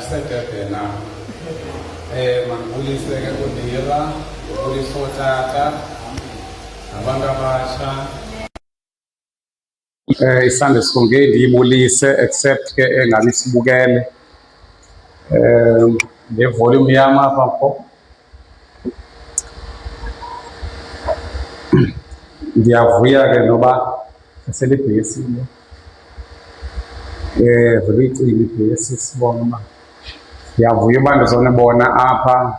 kusedebe na mandibulise ke kudira ngibulise otata abantu abasha isande sifunge ndiyibulise except ke engabe sibukele le volume yami apha mfo ndiyavuya ke noba selibhesile vele icile ibhesi sibona uba ndiyavuya uba ndizonibona apha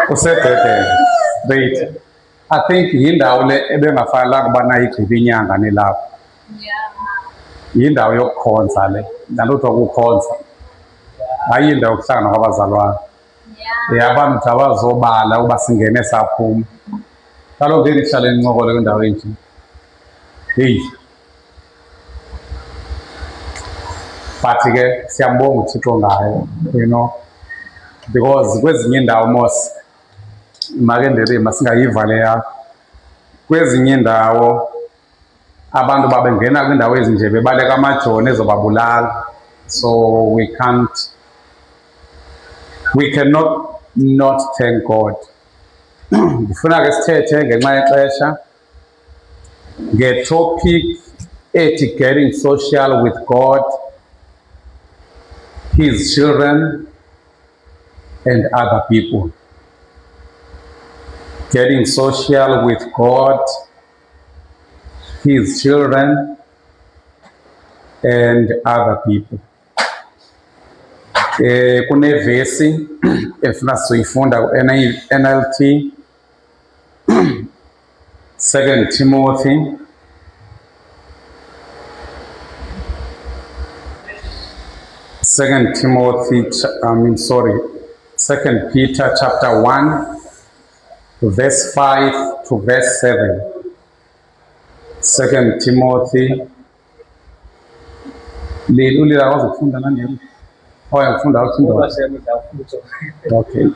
kusedebe straight. I think yindawo le ebengafanelanga ubana igqibe inyanga nilapho. Yindawo yokukhonza le, nalutho ukukhonza. Hayi indawo yokuhlangana kwabazalwane. Abantu abazobala uba singene saphuma. Kaloku ngeke ndihlale ndincokole kwindawo enje. Heyi. But ke siyambonga uThixo ngayo, you know, because kwezinye indawo mos make ndirima singayiva le yakho. Kwezinye indawo abantu babengena kwiindawo ezinje bebaleka amajoni ezobabulala. So we cannot not thank God. Ndifuna ke sithethe ngenxa yexesha nge-topic ethi getting social with God, His children and other people. Getting social with God, His children and other people. Kunevesi efuna siyifunda NLT 2 Timothy 2 Peter chapter 1 verse 5 to verse 7. 2 Timothy lilula wazifunda nani? Oh, yafunda ukufunda. Okay.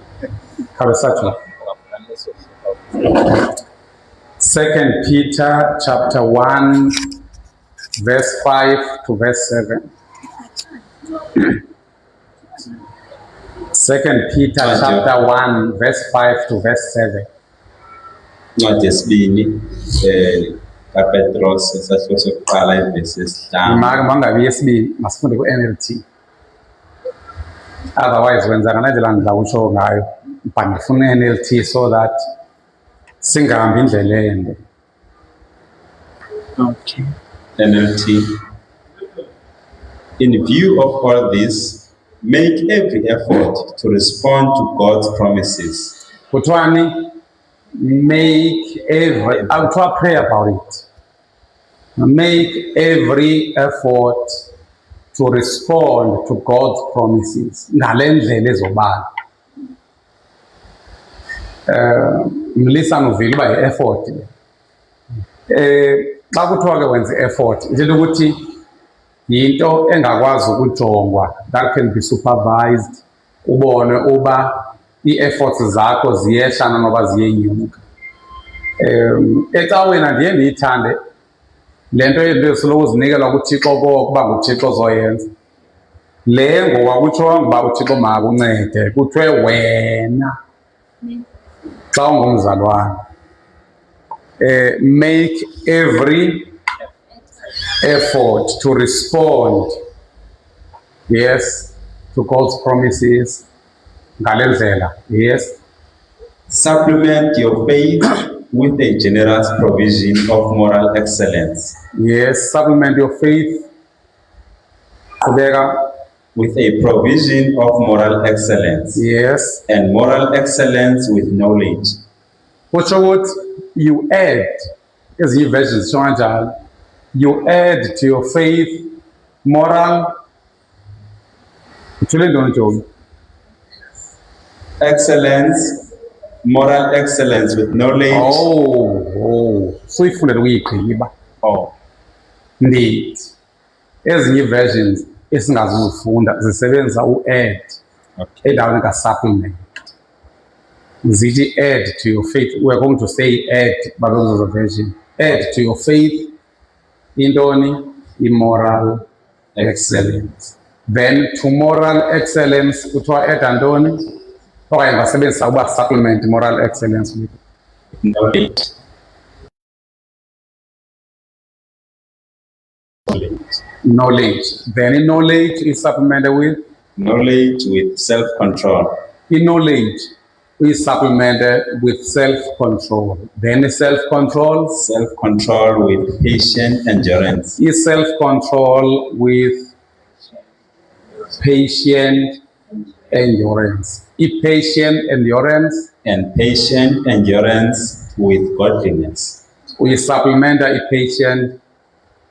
Kabesathi. 2 Peter chapter 1 verse 5 to verse 7. 2 Peter chapter 1 verse 5 to verse 7. Ncwadi yesibini kaPetros esahluko sokuqala ivesi yesihlanu. Mangabe yesibini masifunde ku-NLT. Otherwise wenza ngendlela ngidlakusho ngayo. But ngifuna NLT so that singahambi indlela ende. Okay. NLT. In view of all this, make every effort to respond to God's promises. Kutwani, I'll try to pray about it. Make every effort to respond to God's promises. Ngalendlela ezobala. Mlisa novile uba yi-effort. Xa kuthiwa ke wenza effort, ithetha ukuthi yinto engakwazi ukujongwa, that can be supervised, ubone uba ii-efforts zakho ziyehla noba ziyenyuka. Ecaweni ndiye ndiyithande le nto yento esoloko uzinikelwa kuThixo kokuba nguThixo ozoyenza. Le ngokwakutsho uba uThixo makakuncede, kuthiwe wena xa ungumzalwane. Make every effort to respond, yes, to God's promises. Ngalendlela, yes. Supplement your faith with a generous provision of moral excellence. Yes, supplement your faith with a provision of moral excellence. Yes. And moral excellence with knowledge. What you add, as you versions, you add to your faith moral excellence, moral excellence with knowledge. So if we indeed, as new versions, it's not the sevens are add. Okay. Add a supplement. Add to your faith. We're going to say add, but those are the version. Add to your faith intoni moral excellence. Then to moral excellence kuthiwa add antoni? Okanye ngasebenzisa uba supplement moral excellence with knowledge. knowledge. Then in knowledge is supplemented with Knowledge with self-control. knowledge is supplemented with self-control. Then self-control Self-control with patient endurance. is self-control with patient endurance. Patient endurance And patient endurance with godliness. we supplement patient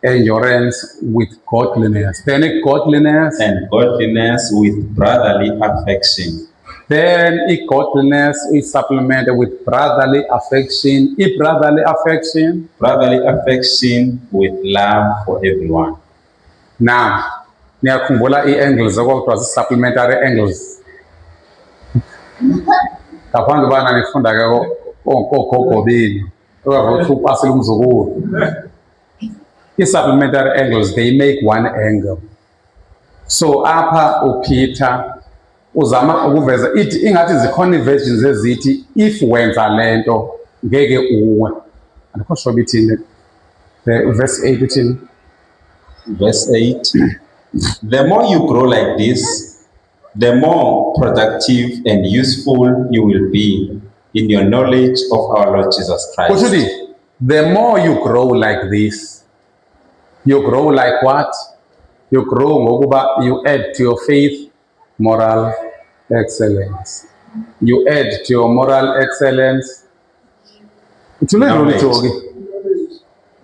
endurance with godliness. Then godliness, And godliness with brotherly affection. then godliness is supplemented with brotherly affection. Brotherly affection. Brotherly affection with love for everyone. Now, niyakhumbula ii-angles okuthiwa zii-supplementary angles. Ngaphandle ubana nifunda ke koogogo benu okwazi upasile umzukulu. Ii-supplementary angles, they make one angle. So apha uPeter uzama ukuveza ithi ingathi zikhona ii-versions ezithi if wenza le nto ngeke uwe. Andikho sure bithini verse 8 ithini. Verse 8. The more you grow like this, the more productive and useful you will be in your knowledge of our Lord Jesus Christ. Kushuthi the more you grow like this, you grow like what? You grow ngokuba you add to your faith moral excellence. You add to your moral excellence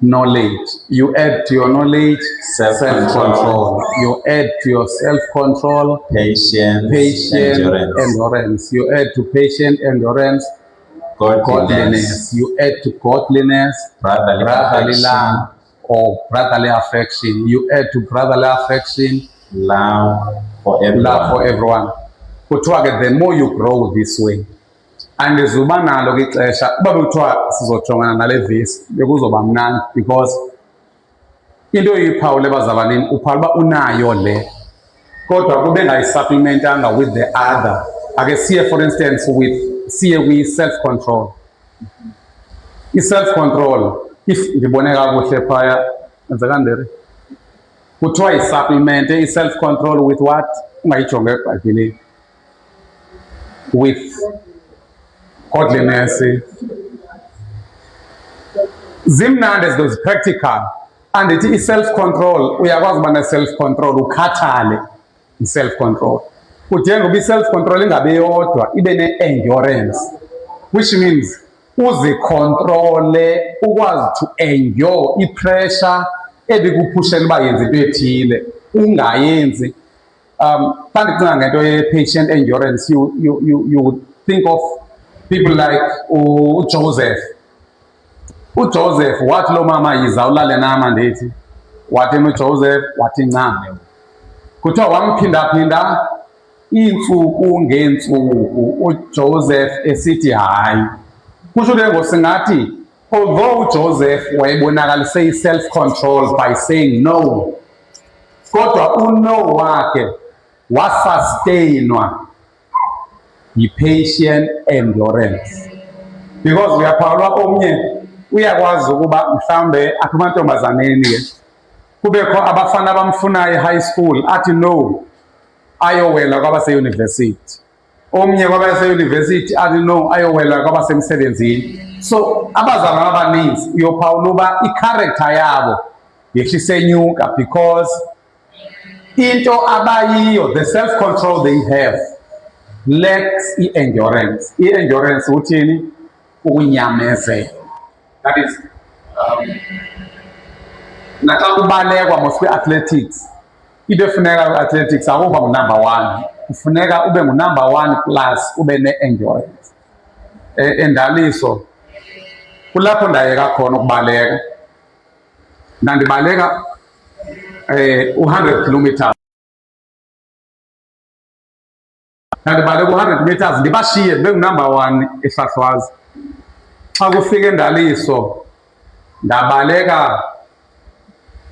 knowledge. You add to your knowledge self-control. You add to your self-control Patience, patient endurance. You add to patient endurance godliness. You add to godliness brotherly brotherly affection, love or brotherly affection. You add to brotherly affection love for everyone. love for everyone. Kuthiwa ke the more you grow this way, andizuba nalo ke ixesha uba bekuthiwa sizojongana nale vesi bekuzoba mnandi because into eyiphawule bazabanini uphawula uba unayo le kodwa kube ngayisupplementanga with the other. Ake siye for instance siye kwi-self-control. I-self-control if ndibone kakuhle phaya enzeka ndiri kuthiwa yisupplemente i-self-control with what? Ungayijonge ebhayibhileni. With godliness. Zimnandi ezinto zi-practical andithi i-self-control uyakwazi uba ne-self-control ukhathale i-self-control. Kudinga uba i-self-control ingabe yodwa ibe ne-endurance, which means uzicontrole ukwazi to endure i-pressure ebikuphushela uba yenza into ethile ungayenzi. Xa ndicinga ngento ye-patient endurance you would think of people like uJoseph. uJoseph wathi lo mama yiza ulale nama ndithi wathi uJoseph wathi ncame kuthiwa wamphindaphinda iintsuku ngeentsuku uJoseph esithi hayi. Kusho ke ngosingathi although uJoseph wayebonakalise i-self-control by saying no, kodwa uno wakhe wasustainwa yi-patient endurance. Because uyaphawula omnye uyakwazi ukuba mhlawumbe apha emantombazaneni ke kubekho abafana abamfunayo e-high school athi no ayowela kwabaseyunivesithi, omnye kwabaseyunivesithi athi no ayowela kwabasemsebenzini. So abazalwana abaninzi uyophawula uba i-character yabo yehlisenyuka because into abayiyo, the self-control they have lacks i-endurance. I-endurance uthini? Ukunyamezela. That is naxa kubalekwa mos kwi-athletics into efuneka kwi-athletics akuba ngu-number 1, kufuneka ube ngu-number 1 plus ube ne-endurance. Endaliso kulapho ndayeka khona ukubaleka. Ndandibaleka 100 kilometers. Ndandibaleka 100 meters ndibashiye ndibe ngu-number 1 eShashwazi. Xa kufika endaliso ndabaleka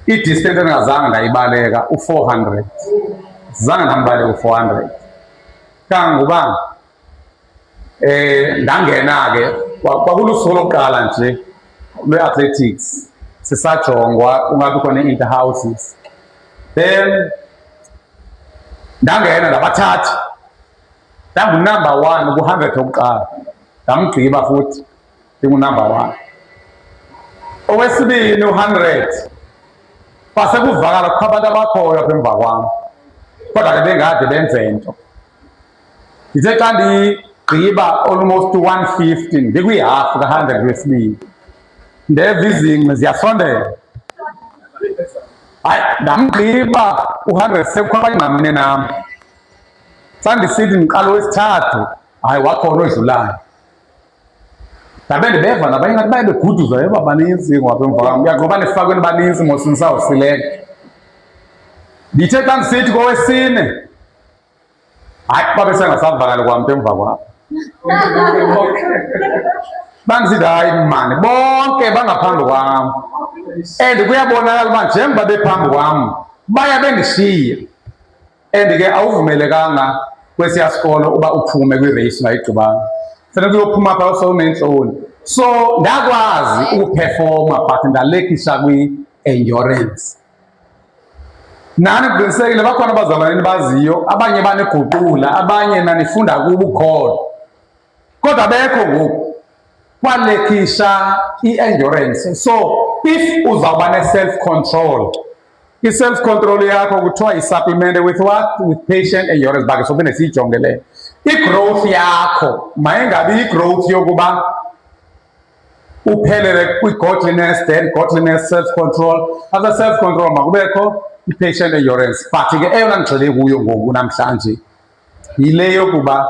i-distance endingazange ndayibaleka u-400, zange ndambaleka u-400. Kanguba ndangena ke kwakulusuku lokuqala nje lwe-athletics sisajongwa ungabi khona i-interhouses. Then ndangena ndabathatha, ndangunumber 1 ku-100 wokuqala, ndamgqiba futhi ndingunumber 1. Owesibini u-100 kwasekuvakala kukho abantu abakhoyo apha emva kwam, kodwa ke bengade benze nto. Ndithe xa ndigqiba almost 150 ndikwihafu ka-100 wesibini, ndeva izingci ziyasondela. Hayi, ndamgqiba u-100 sekukho abanye ngamne nam. Sandisithi ndiqala owesithathu, hayi wakhona odlulayo. Ndabe ndibeva nabanye ngathi baye beguduza eba baninzi ngapha emva kwam, uyaqoba nifakweni baninzi mos nisawusileka. Ndithe xa ndisithi kowesine, hayi babe sengasavakali kwamntu emva kwabo. Bandisithi hayi mani bonke bangaphambi kwam, and kuyabonakala uba njengoba bephambi kwam baya bendishiya. And ke awuvumelekanga kwesiya sikolo uba uphume kwireyisi ungayigqibanga, funeka uyophuma phaa sowuneentloni. So ndakwazi ukuphefoma but ndalekisha kwi-endurance. Nani kuqinisekile bakhona abazalwane enibaziyo, abanye baneguqula, abanye nanifunda kubo ukholo, kodwa bekho ngoku kwalekisha i-endurance. So if uzawuba ne-self-control, i-self-control yakho kuthiwa isupplemente with what? With patient endurance. Bakhe sophinde siyijongele i-growth yakho mayingabi i-growth yokuba uphelele kwi-godliness, then godliness, self-control. After self-control makubekho i-patient endurance. But ke eyona ndigxile kuyo ngoku namhlanje yile yokuba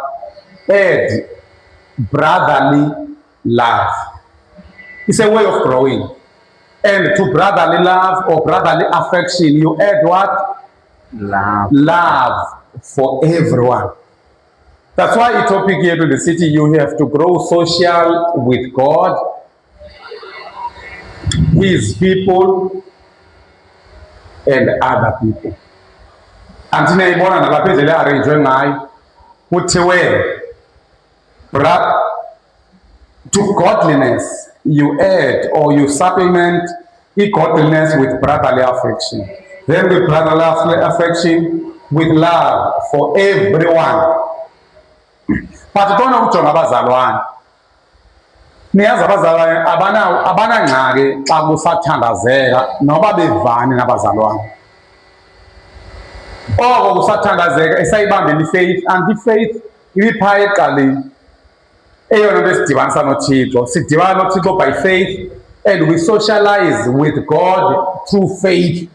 add brotherly love. It's a way of growing. And to brotherly love or brotherly affection, you add what? Love. Love for everyone. That's why the topic here to the city, you have to grow social with God, His people, and other people. Antina ibona nalapha indlela arrange ngayo kuthiwe to godliness you add or you supplement godliness with brotherly affection. Then with brotherly affection with love for everyone. But kona ujonga abazalwane, niyazi abazalwane abanangxaki xa kusathandazeka noba bevani nabazalwane. Oko kusathandazeka esayibambela ifaith, anti ifaith ibiphaa eqaleni. Eyona nto esidibanisa noThixo, sidibana noThixo by faith, and we socialize with God through faith.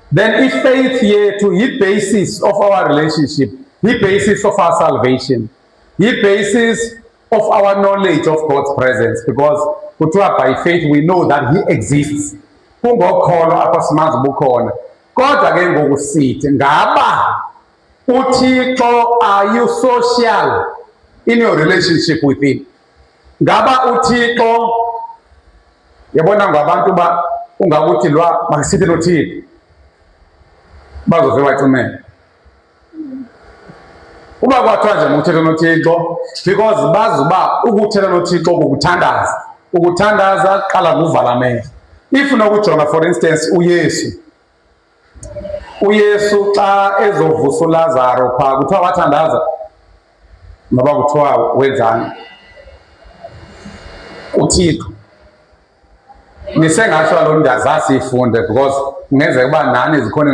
Then if faith yethu yi-basis of our relationship, yi-basis of our salvation, yi-basis of our knowledge of God's presence, because kuthiwa by faith we know that He exists. Kungokholo apho simazi bukhona. Kodwa ke ngoku sithi ngaba uThixo, are you social in your relationship with Him? Ngaba uThixo, yabona ngabantu ba ungakuthi lwa makisithi noThixo bazove bacimela. Uba kwathiwa nje ukuthetha noThixo, because bazi uba ukuthetha noThixo kukuthandaza. Ukuthandaza qala kuvala amehlo. If nokujonga for instance uYesu xa ezovusa uLazaro phaa kuthiwa wathandaza, noba kuthiwa wenzani uThixo. Nisengatsho loo ndazazi siyifunde because kungenzeka uba nani zikhona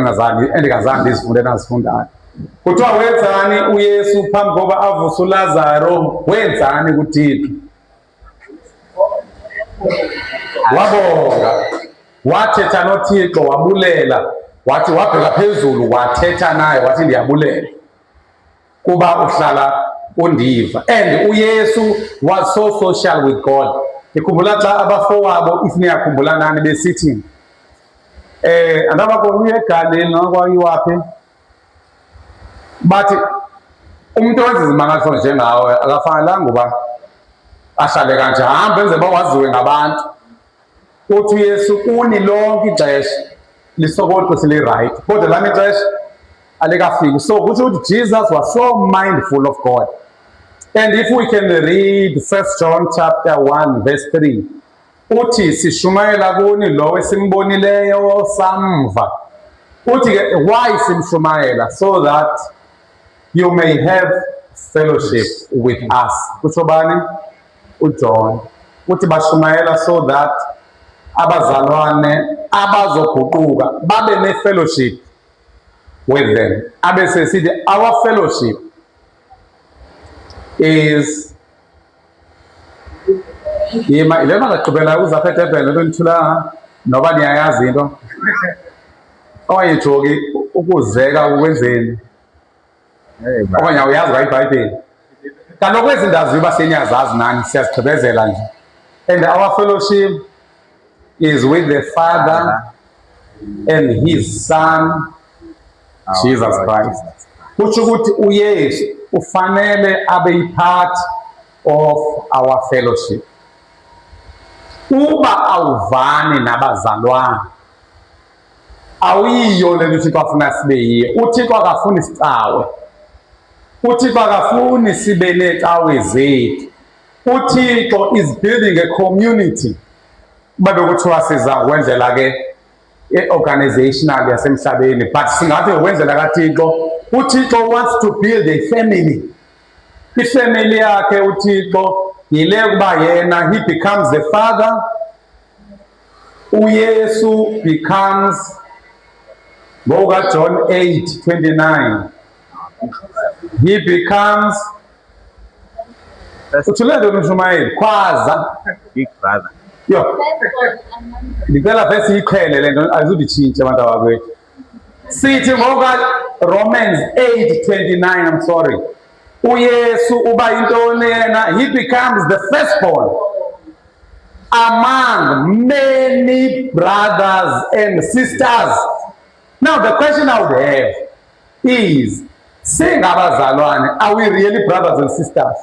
endingazange ndizifunde nazifundayo. Kuthiwa wenzani uYesu phambi koba avuse uLazaro, wenzani kuThixo? Wabonga, wathetha noThixo, wabulela, wathi wabheka phezulu wathetha naye wathi ndiyabulela kuba uhlala undiva. And uYesu was so social with God. Ikhumbula xa abafowabo, if niyakhumbula nani besithi andabakho uye eGalili nokwayiwaphi, bathi umuntu owenza izimangaliso njengawe akafanelanga uba ahlale kanje, hambe enze uba waziwe ngabantu. uthi uYesu uni lonke ixesha lisokoqo sili-right kodwa lami ixesha alikafiki. So kutho ukuthi Jesus was so mindful of God. And if we can read 1 John chapter 1 verse 3, uthi sishumayela kuni lo esimbonileyo samva. Uthi ke why simshumayela? So that you may have fellowship with us. Kutsho bani? uJohn. Uthi bashumayela so that abazalwane abazoguquka babe ne-fellowship with them. Abe sesithi our fellowship is yima ile ngagqibela uzaphethe into nithula noba niyayazi into owayejoki ukuzeka ukwenzeni okanye uyazi kayiBhayibheli kaloku ezi ndazi uba seniyazazi nani siyazigqibezela nje. And our fellowship is with the Father and His Son Jesus Christ. Kutsho ukuthi uYesu ufanele abe part of our fellowship. Uba awuvani nabazalwane awuyiyo le nto uThixo afuna sibe yiyo. UThixo akafuni sicawe, uThixo akafuni sibe neecawe zethu. UThixo is building a community. Kuba bekuthiwa siza kwenzela ke i-organizational yasemhlabeni, but singathi ngokwenzela kaThixo. UThixo wants to build a family. Ifamily yakhe uThixo yile kuba yena he becomes the father, uYesu becomes ngoka John 8:29 he becomes uthulele umshumayeli khwaza big brother. yo ngicela vese iqhele lento ayizuditshintshe abantu abakwethu. Sithi ngoka Romans 8:29 I'm sorry uYesu uba intoni yena? He becomes the firstborn among many brothers and sisters. Now the question I would have is, singabazalwane, are we really brothers and sisters?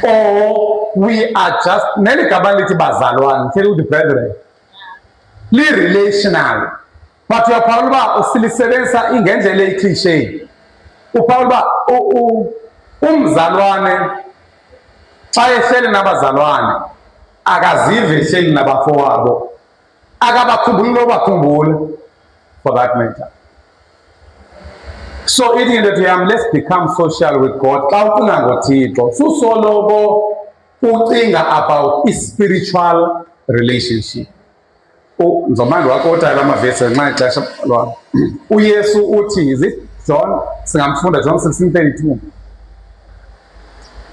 Or we are just neligama lithi bazalwane tell you the brethren li relational, but uyaphawula uba usilisebenzisa ingendlela eyicliche. Uphawula uba umzalwane xa ehleli nabazalwane akazive ehleli nabafowabo, akabakhumbuli nobakhumbula for that matter. So ithi into yam, let's become social with God. Xa ucinga ngoThixo susoloko ucinga about i-spiritual relationship. Nzomanda wakho othala amavesi nxa ixesha lwam. uYesu uthi, is it John? Singamfunda John 16:32.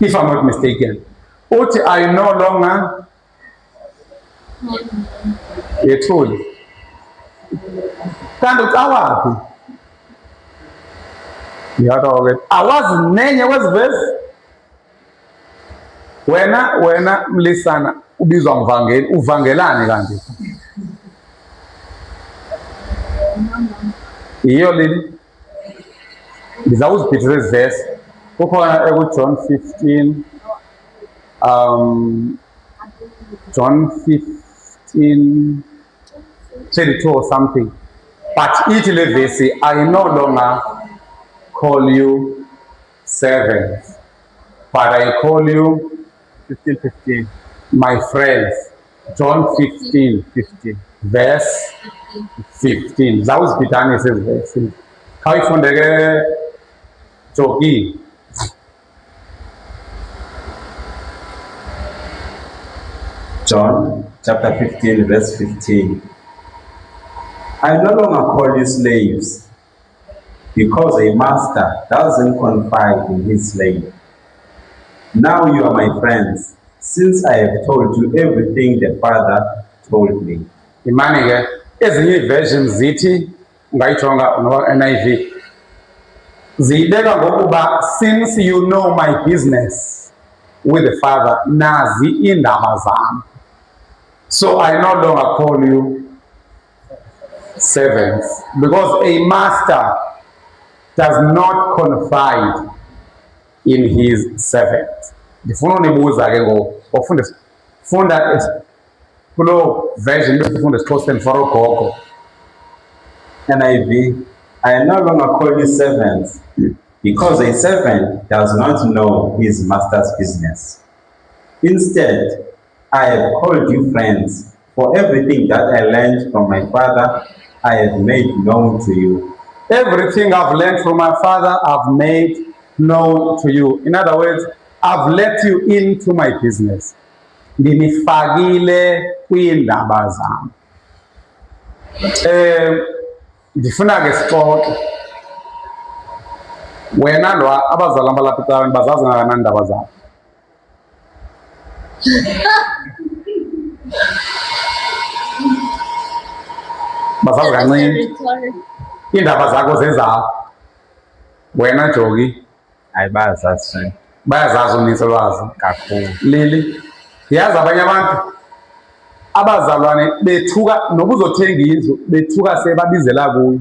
If I'm not mistaken. Uthi I no longer yethuli. Kanti ucawaphi? Ngiyatoke. Awazi nenye kwezivesi. Wena mlisana ubizwa mvangeli, uvangelani kanti? Iyo lili. Ngizawuzibhithisa ezivesi. Kukhona ekuJohn 15 John 15:32 or something. But ithi le vesi, I no longer call you servants, but I call you 15:15. my friends. John 15:15 verse 15. Zawuzibhithanisa ezi vesi. Khawuyifunde ke Jogi. John chapter 15 verse 15. I no longer call you slaves, because a master doesn't confide in his slave. Now you are my friends, since I have told you everything the Father told me. Imani ke ezinye versions zithi ungayijonga no NIV ziyibeka ngokuba since you know my business with the Father nazi indaba zami. So I no longer call you servants, because a master does not confide in his servant. Ndifuna unibuza ke ngoku ufunda Kulo version besifunda esiXhoseni for ugogo. NIV, I no longer call you servants, because a servant does not know his master's business. Instead, I have called you friends, for everything that I learned from my father, I have made known to you. Everything I've learned from my father, I've made known to you. In other words, I've let you into my business. Ndinifakile kwiindaba zam. Ndifuna ke sixoxe. Wena lo abazali abalapha ecaweni bazazi ngakanani indaba zakho? Bazazi kancinci. Iindaba zakho zezakho. Wena Jogi Ayibazazi bayazazi unintsi lwazi kakhulu. Lili yazi abanye abantu abazalwane bethuka noba uzothenga indlu bethuka sebabizela kuyo.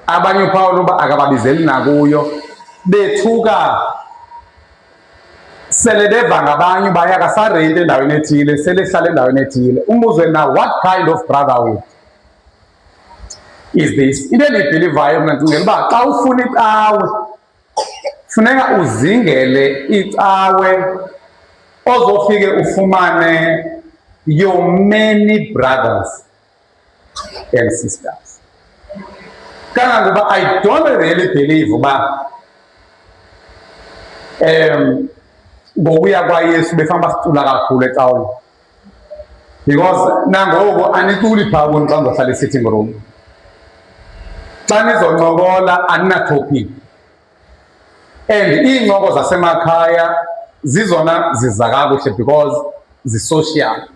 Abanye uPawulo uba akababizeli nakuyo bethuka sele beva ngabanye uba yakasarenti endaweni ethile sele hlala endaweni ethile. Umbuzo na what kind of brotherhood is this? Into endiyibhilivayo mna ndicingela uba xa ufuna icawe funeka uzingele icawe ozofike ufumane your many brothers and sisters. Kangangoba I don't really believe uba ngokuya kwaYesu befana basicula kakhulu ecaweni, because nangoku aniculi phaa kuni xa ndizohlala e-sitting room. Xa nizoncokola anina-topic, and iincoko zasemakhaya zizona ziza kakuhle because zisocial.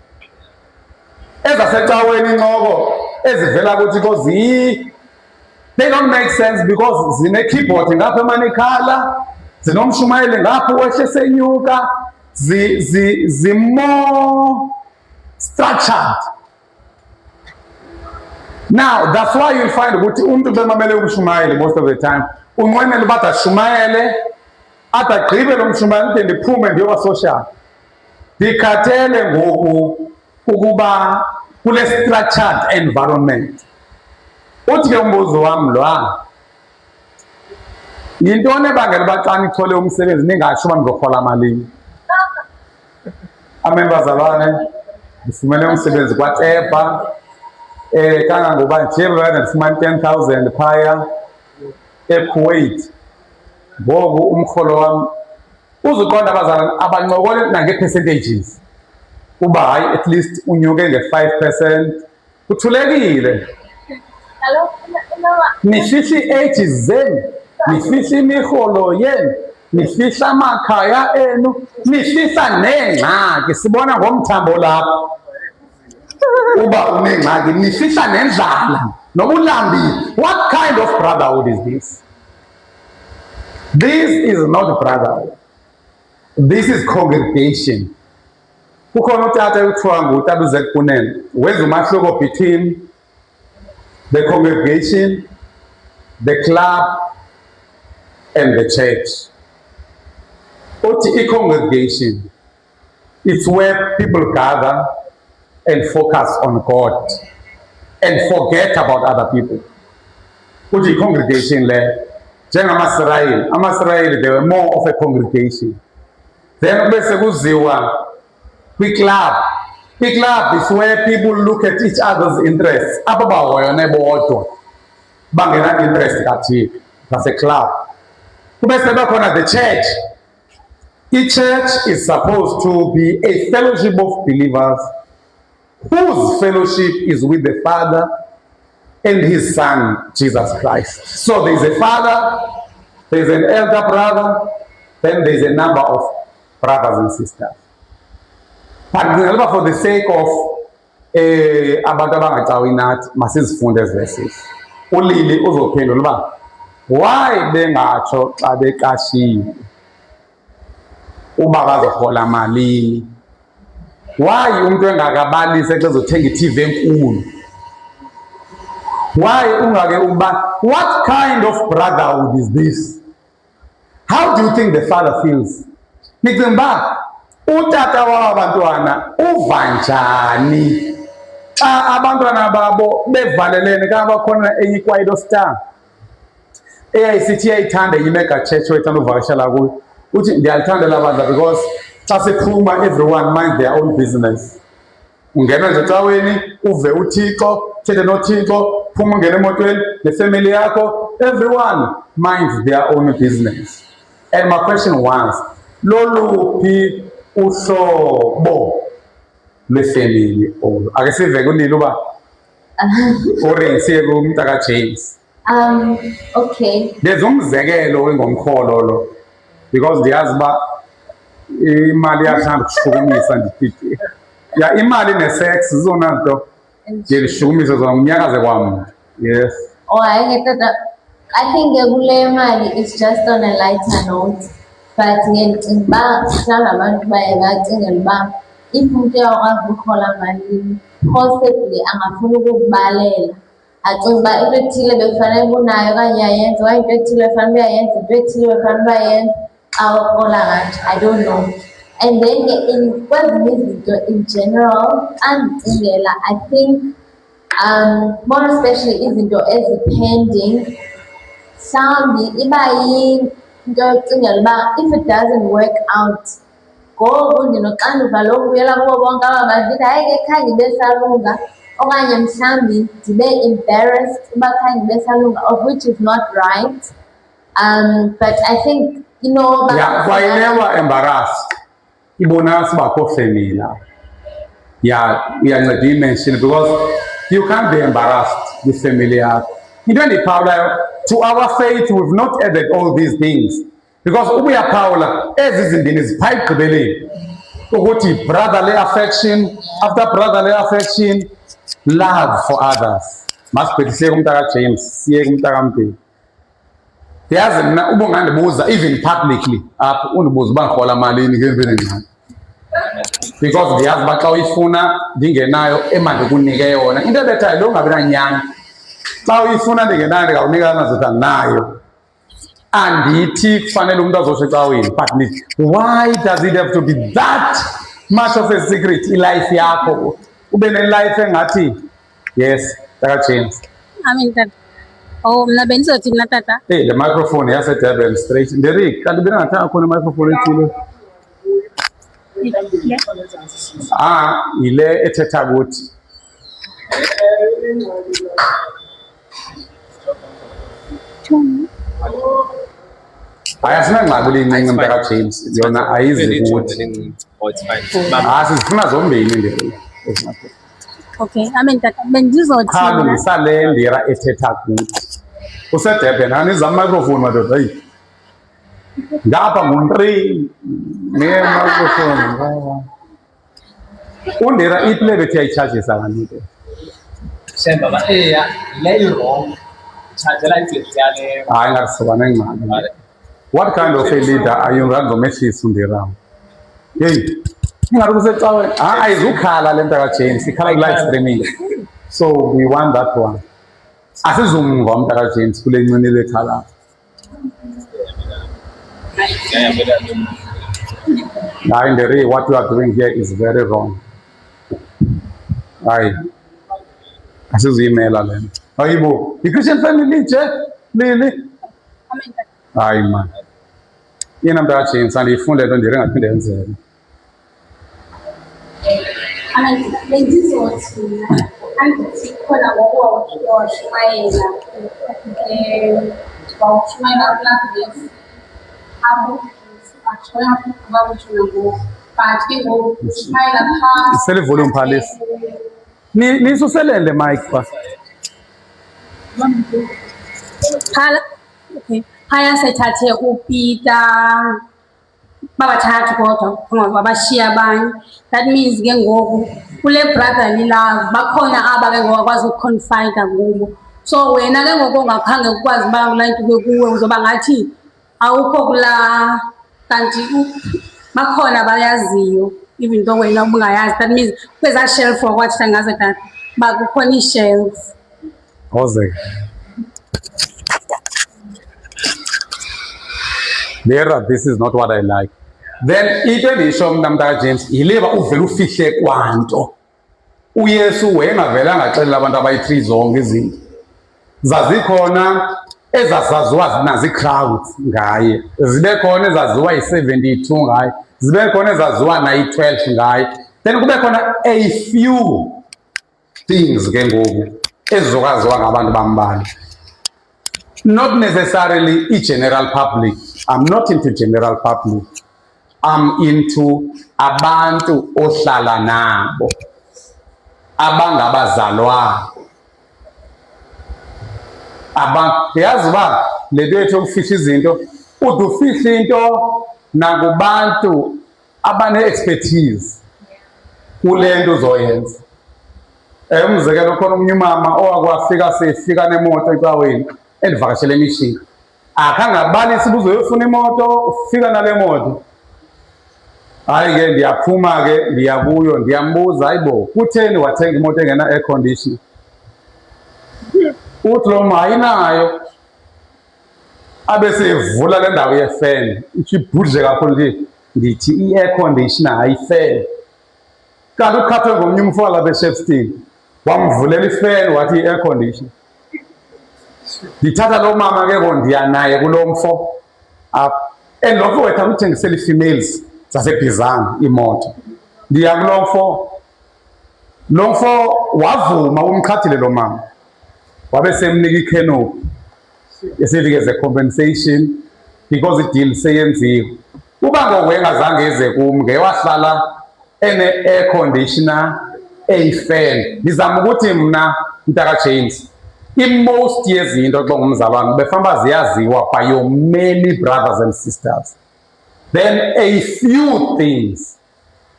Ezasecaweni incoko ezivela kuthi because they don't make sense because zine-keyboard ngapha emane ikhala, zinomshumayeli ngapha wehle senyuka, more structured. Now that's why you'll find ukuthi umuntu bemamele umshumayeli most of the time unqwenela uba ashumayele athi agqibe lo mshumayeli ude ndiphume ndiyoba social. Ndikhathele ngoku ukuba kule structured environment. Uthi ke umbuzo wam lwa, yintoni ebangela uba xa nithole umsebenzi ningatsho uba ndizorhola malini? Amen bazalwane, ndifumene umsebenzi kwaTepa, kangangoba nje bana ndifumana 10,000 phaya eKuwait. Ngoku umrholo wam uzuqonda abazalwane abancokole nange-percentages uba hayi at least unyuke nge-5%. Kuthulekile. Nifihla ii-ages zenu, nifihla imirholo yenu, nifihla amakhaya enu, nifihla neengxaki. Sibona ngomthambo lapha uba unengxaki, nifihla nendlala noba ulambile. What kind of brotherhood is this? This is not brotherhood. This is congregation. Kukhona utata ekuthiwa ngutata uZekpunene. Wenza umahluko between the congregation, the club, and the church. Uthi i-congregation, it's where people gather and focus on God and forget about other people. Uthi i-congregation le, njengamaSirayeli, amaSirayeli they were more of a congregation. Then bese kuziwa kwi-club. I-club is where people look at each other's interests. Apha bahoyone bodwa bangena interest kathile. That's a club. Kubese bakhona the church. I-church is supposed to be a fellowship of believers whose fellowship is with the Father and His Son, Jesus Christ. So there is a father, there is an elder brother, then there is a number of brothers and sisters. But for the sake of abantu abangacawi nathi masizifunde ezi verses. Ulili uzophendula uba why bengatsho xa beqashiwe uba bazorhola malini? Why umuntu engakabalise xa ezothenga i-TV enkulu? Why ungake uba what kind of brotherhood is this? How do you think the father feels? Nicinga uba utata wabantwana uva njani xa abantwana babo bevalelene kaba khona enye iKwaito Star eyayisithi iyayithanda enye imega church wayithanda uvakashela kuyo, uthi ndiyalithanda la bandla because xa siphuma everyone mind their own business. Ungena nje ecaweni uve uThixo, thethe noThixo, phuma ungena emotweni nefamily yakho, everyone minds their own business. And my question was, loluphi uhlobo lwefamily olo? Ake sive kunini uba ori siye kumntaka James. Okay. There's umzekelo wengomkholo lo because ndiyazi uba imali yathanda ukushukumisa ndithi ya imali nesex zizona nto njelishukumisa zona umnyakaze kwam. Yes. Oh, I get that. I think kule mali is just on a lighter note. But ngicinga uba mhlawumbe abantu baye bacingela uba if umuntu uyakwazi ukurhola malini, possibly angafuna ukukubalela. Acinga uba into ethile bekufanele unayo okanye uyayenza, okanye into ethile befanele uyayenza, into ethile befanele uyayenza xa urhola ngathi. I don't know. And then in kwezinye izinto in general, xa ndicingela, I think more especially izinto ezi-pending, mhlawumbi iba yinto yocingela uba if it doesn't work out, ngoku ndinoxanduva lokubuyela kubo bonke aba bantu ndithi hayi ke khange ibe salunga, okanye mhlawumbi ndibe embarrassed uba khange ibe salunga, of which is not right. But I think, you know, Yeah, kwayilewa embarrassed. Ibonisa uba akho family la. Yeah, uyanceda uyimention because you can't be embarrassed with family yakho. Into endiphawulayo, to our faith we've not added all these things because ubuyaphawula ezi zimbini ziphaa ekugqibeleni ukuthi brotherly affection, after brotherly affection, love for others. Masibhethi siye kumntaka James, siye kumntaka Mpeki. Ndiyazi mna uba ungandibuza even publicly apho undibuza uba ndirhola malini ngempini ngxaki, because ndiyazi uba xa uyifuna ndingenayo emandikunike yona. Into ebethayo lo ungabi nanyani. Xa uyifuna ndingenayo ndingawunika amazetha nayo. Andithi kufanele umuntu azosho ecaweni, but why does it have to be that much of a secret ilife yakho? Ube nelife engathi yes, Tata James. Amen tata. Oh, mna bendizothi mna tata. Hey, le microphone yase-Durban straight. Nderick, kanti bengathanga khona i-microphone ethile. Yile ethetha kuthi. Hayi asinangxaki ulincinci mntaka James, yona ayizi kuthi. Sizifuna zombini Nderick. Okay, amen tata. Bendizothi Cha mna. lungisa le Ndira ethetha kuthi. Use-Durban, aniza microphone madoda. Hayi. Ngapha ngu-3 ne-microphone. Undira iple bethi yayitshajisa kanti. Shemba ba le wrong. Chargela iplate yale. Hayi ngarisibane ngxaki. What kind of a leader are you ngazomehlisa Undira? Hey, ingari kusecaweni. Ayizukhala le mntaka James, ikhala ku-live streaming. So we want that one. Asizumva mntaka James kule ncini lekhala. Hayi Ndiri, what you are doing here is very wrong. Hayi. Asizuyimela le nto. Hayibo, i-Christian family nje lili. Amen tata. Hayi man. Yena mntaka James andiyifunde le nto Ndiri engaphinde yenzeke. Amen tata. Bendizothi mna. Andithi khona ngoku washumayela. Wawushumayela kulapho bese. Apho ashona kuba kushona ngoku. But ke ngoku ushumayela phaa. Isele volume phalisi. Nisuselele mic pa. Phala. Okay. Phaya sethathe uPeter. Babathathu kodwa ngoba bashiya abanye. That means ke ngoku kule brotherly love bakhona aba ke ngoku akwazi ukuconfide kubo. So wena ke ngoku ongakhange ukwazi uba kulaa nto kuwe uzoba ngathi awukho kulaa, kanti bakhona abayaziyo even though wena ubungayazi. That means kwezaa shelf wakwathi ngazo tata uba kukhona ii-shelves. Oze. Ndira, this is not what I like. Then into endiyisho mna mntakaJames yileba uvele ufihle kwanto. UYesu wayengavelanga axelela abantu abayi-3 zonke izinto. Zazikhona ezazaziwa nazi crowds ngaye, zibe khona ezaziwa yi-72 ngaye, zibe khona ezaziwa nayi-12 ngaye. Then kube khona a few things ke ngoku ezizokwaziwa ngabantu bambala. Not necessarily i-general public. I'm not into general public. I'm into abantu ohlala nabo abangabazalwana. Yazi uba le nto yethu ukufihla izinto ude ufihle into nakubantu abane-expertise kule nto uzoyenza. Umzekelo khona omunye umama owakwafika sefika nemoto ecaweni endivakashele emishini. Akhange abalise uba uzoyofuna imoto, ufika nale moto. Hayi ke ndiyaphuma ke ndiya kuyo ndiyambuza, hayibo kutheni wathenga imoto engena air condition? Uthi lo ma ayinayo. Abe sevula le ndawo yefeni ithi ibhudle kakhulu ndithi i-air conditioner ayifeni. Kanti ukhathwe ngomnye umfo lapha eShepstone wamvulela ifeni wathi i-air conditioner. Ndithatha lo mama ke ndiya naye kulo mfo and lo mfo wethu akuthengisela ii-females zasebhizana imoto. Ndiya kulo mfo, lo mfo wavuma umqhathile lo mama wabe semnika ikhenophi esithi as a compensation because ideal seyenziwe. Uba ngoku engazange eze kum ngewahlala ene-air conditioner eyi-fan. Ndizama ukuthi mna mntakaJames i-most yezinto xa ngumzalwane befanele ziyaziwa by your many brothers and sisters. Then a few things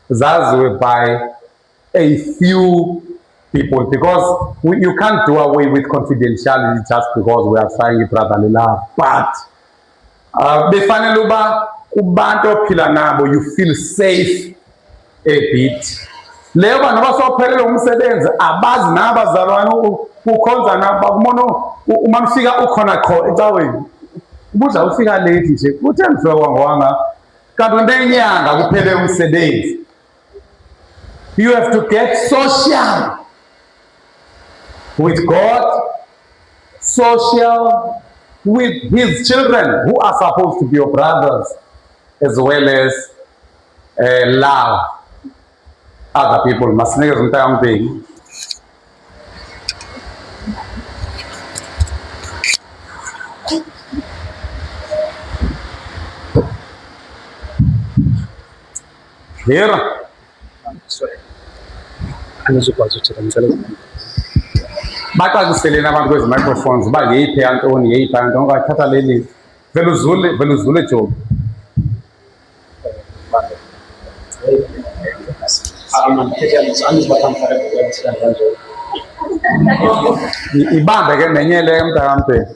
zaziwe by a few people, because you can't do away with confidentiality just because we are trying brotherly love. But befanele uba kubantu ophila nabo you feel safe a bit. Leyo bantu basophelele umsebenzi abazi nabazalwane ukhonza nabo bakumona uma ufika ukhona kho ecaweni. Ubudla ufika late nje kuthe mfika kwangwanga kanti ntenyanga kuphele umsebenzi. You have to get social with God, social with his children who are supposed to be your brothers, as well as love other people. Masinikeza umntakaMbeki. Here. Anizokwazi uthetha ngicela. Baxakiseleni abantu kwezi microphones uba yeyiphi yantoni yeyiphi yantoni ungathatha leli vele uzule Job. Ibambe ke nenyele umntakaMbeki.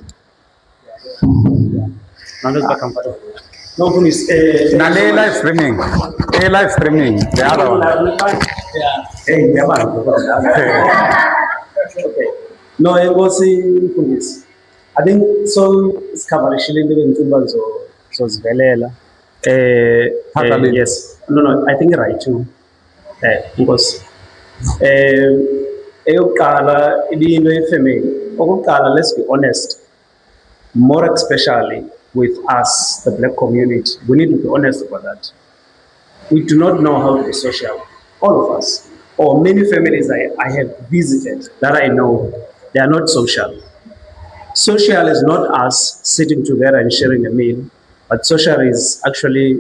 Nale live streaming. Live streaming. The other one. Hey, okay. No, enkosi mfundisi. I think so isikhavarishile into bentsumba zozivelela. Yes. No, I think right too. Because eyokuqala ibinto yefamily. Okokuqala, let's be honest. More especially with us, the black community, we need to be honest about that. We do not know how to be social. All of us, or many families I have visited that I know, they are not social. Social is not us sitting together and sharing a meal, but social is actually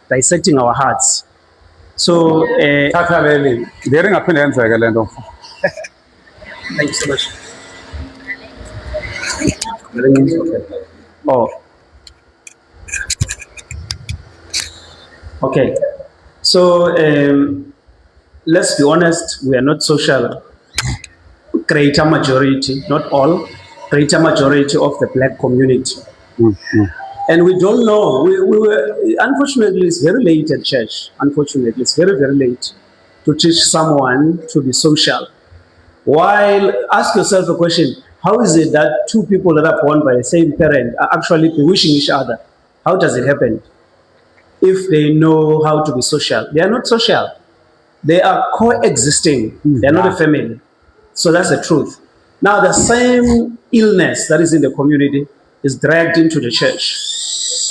dissecting our hearts. So, Thank you so much. Oh. Okay. So let's be honest, we are not social. Greater majority, not all, greater majority of the black community. And we don't know. We were, unfortunately, it's very late at church. Unfortunately, it's very, very late to teach someone to be social. While ask yourself a question, how is it that two people that are born by the same parent are actually bewitching each other? How does it happen? if they know how to be social. They are not social. They are coexisting. They are not a family. So that's the truth. Now, the same illness that is in the community is dragged into the church.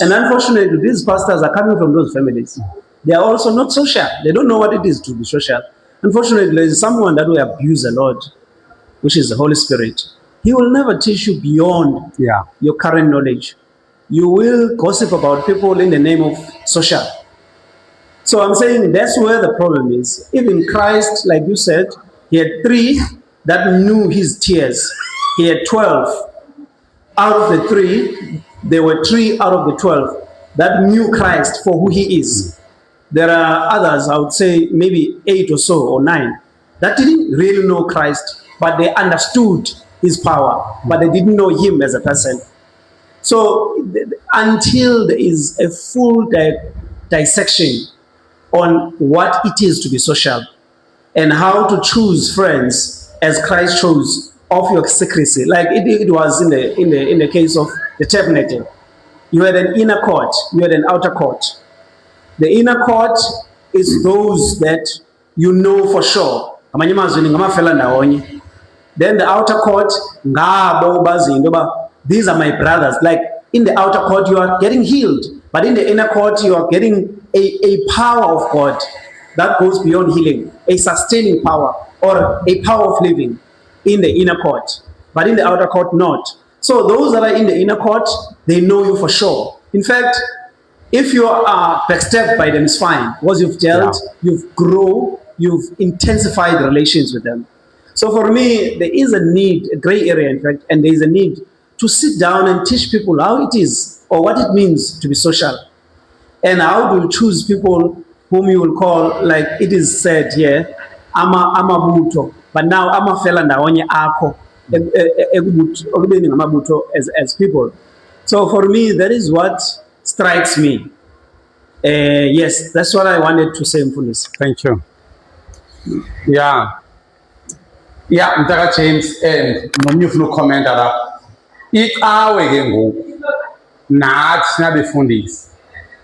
And unfortunately, these pastors are coming from those families. They are also not social. They don't know what it is to be social. Unfortunately, there is someone that will abuse the Lord, which is the Holy Spirit. He will never teach you beyond your current knowledge. You will gossip about people in the name of social. So I'm saying that's where the problem is. Even Christ, like you said, he had 3 that knew his tears. He had 12. Out of the 3, there were 3 out of the 12 that knew Christ for who he is. There are others, I would say maybe 8 or so, or 9, that didn't really know Christ, but they understood his power, but they didn't know him as a person. So until there is a full dissection on what it is to be social and how to choose friends as Christ chose of your secrecy, like it was in the case of the tabernacle. You had an inner court, you had an outer court. The inner court is those that you know for sure. Then the outer court, these are my brothers. Like in the outer court, you are getting healed. But in the inner court, you are getting a power of God that goes beyond healing, a sustaining power or a power of living in the inner court. But in the outer court, not. So those that are in the inner court, they know you for sure. In fact, if you are backstabbed by them, it's fine. Once you've dealt, you've grown, you've intensified relations with them. So for me, there is a need, a gray area in fact, and there is a need to sit down and teach people how it is or what it means to be social. And how to choose people whom you will call, like it is said here, ama buto, but now ama fela ndawonye akho as people. So for me, that is what strikes me. Yes, that's what I wanted to say, Mfundisi. Thank you. Yeah, Mtaka James, and nomufuna ucomment lapha. Icawe ke ngoku nathi nabefundisi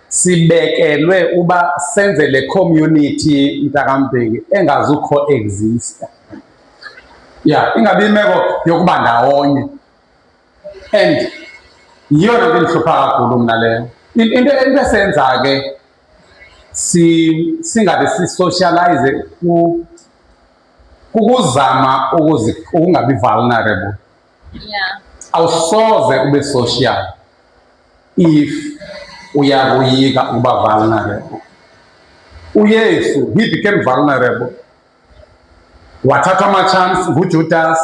sibekelwe uba senze le community Mtaka Mbeki engazu coexist. Ingabi imeko yokuba ndawonye. And yiyona into endihlupha kakhulu mna leyo. Into esenza ke singabe si-socialize ukuzama ukungabi vulnerable. Awusoze ube social if uyakuyika uba vulnerable. uYesu, he became vulnerable. Wathatha ama-chance nguJudas,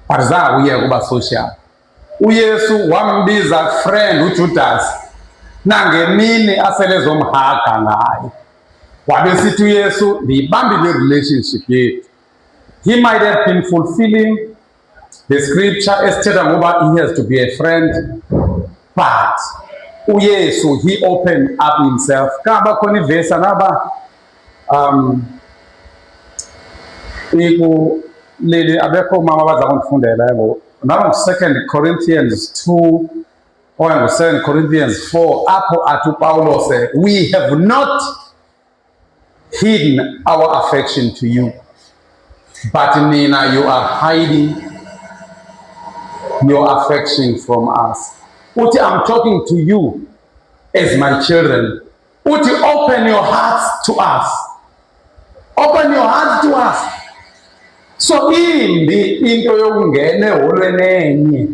but zange uyeka uba social. uYesu wambiza friend uJudas nangemini aselezomhaga ngayo. Wabe sithi uYesu ndiyibambile relationship yethu. He might have been fulfilling the scripture esithetha ngoba he has to be a friend, but uYesu, he opened up himself. Kaba khona ivesi ngaba leli abekho mama baza kundifundela yabo. Now 2 Corinthians 2 or 2 Corinthians 4 apho athi Paulo said, we have not hidden our affection to you, but Nina, you are hiding your affection from us. Uti, I'm talking to you as my children. Uti, open your hearts to us. Open your hearts to us. So imbi into yokungena eholweni enye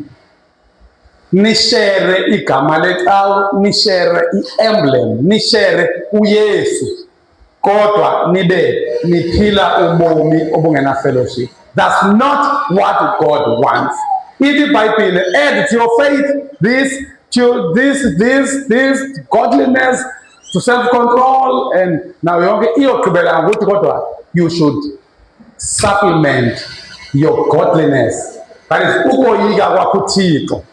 nishare igama lecawa, nishare i-emblem, nishare uYesu, kodwa nibe niphila ubomi obungena fellowship. That's not what God wants. Ithi iBhayibhile, add to your faith this godliness, to self-control, and now yonke iyogqibela ngokuthi kodwa you should supplement your godliness. That is ukoyika kwakho uThixo.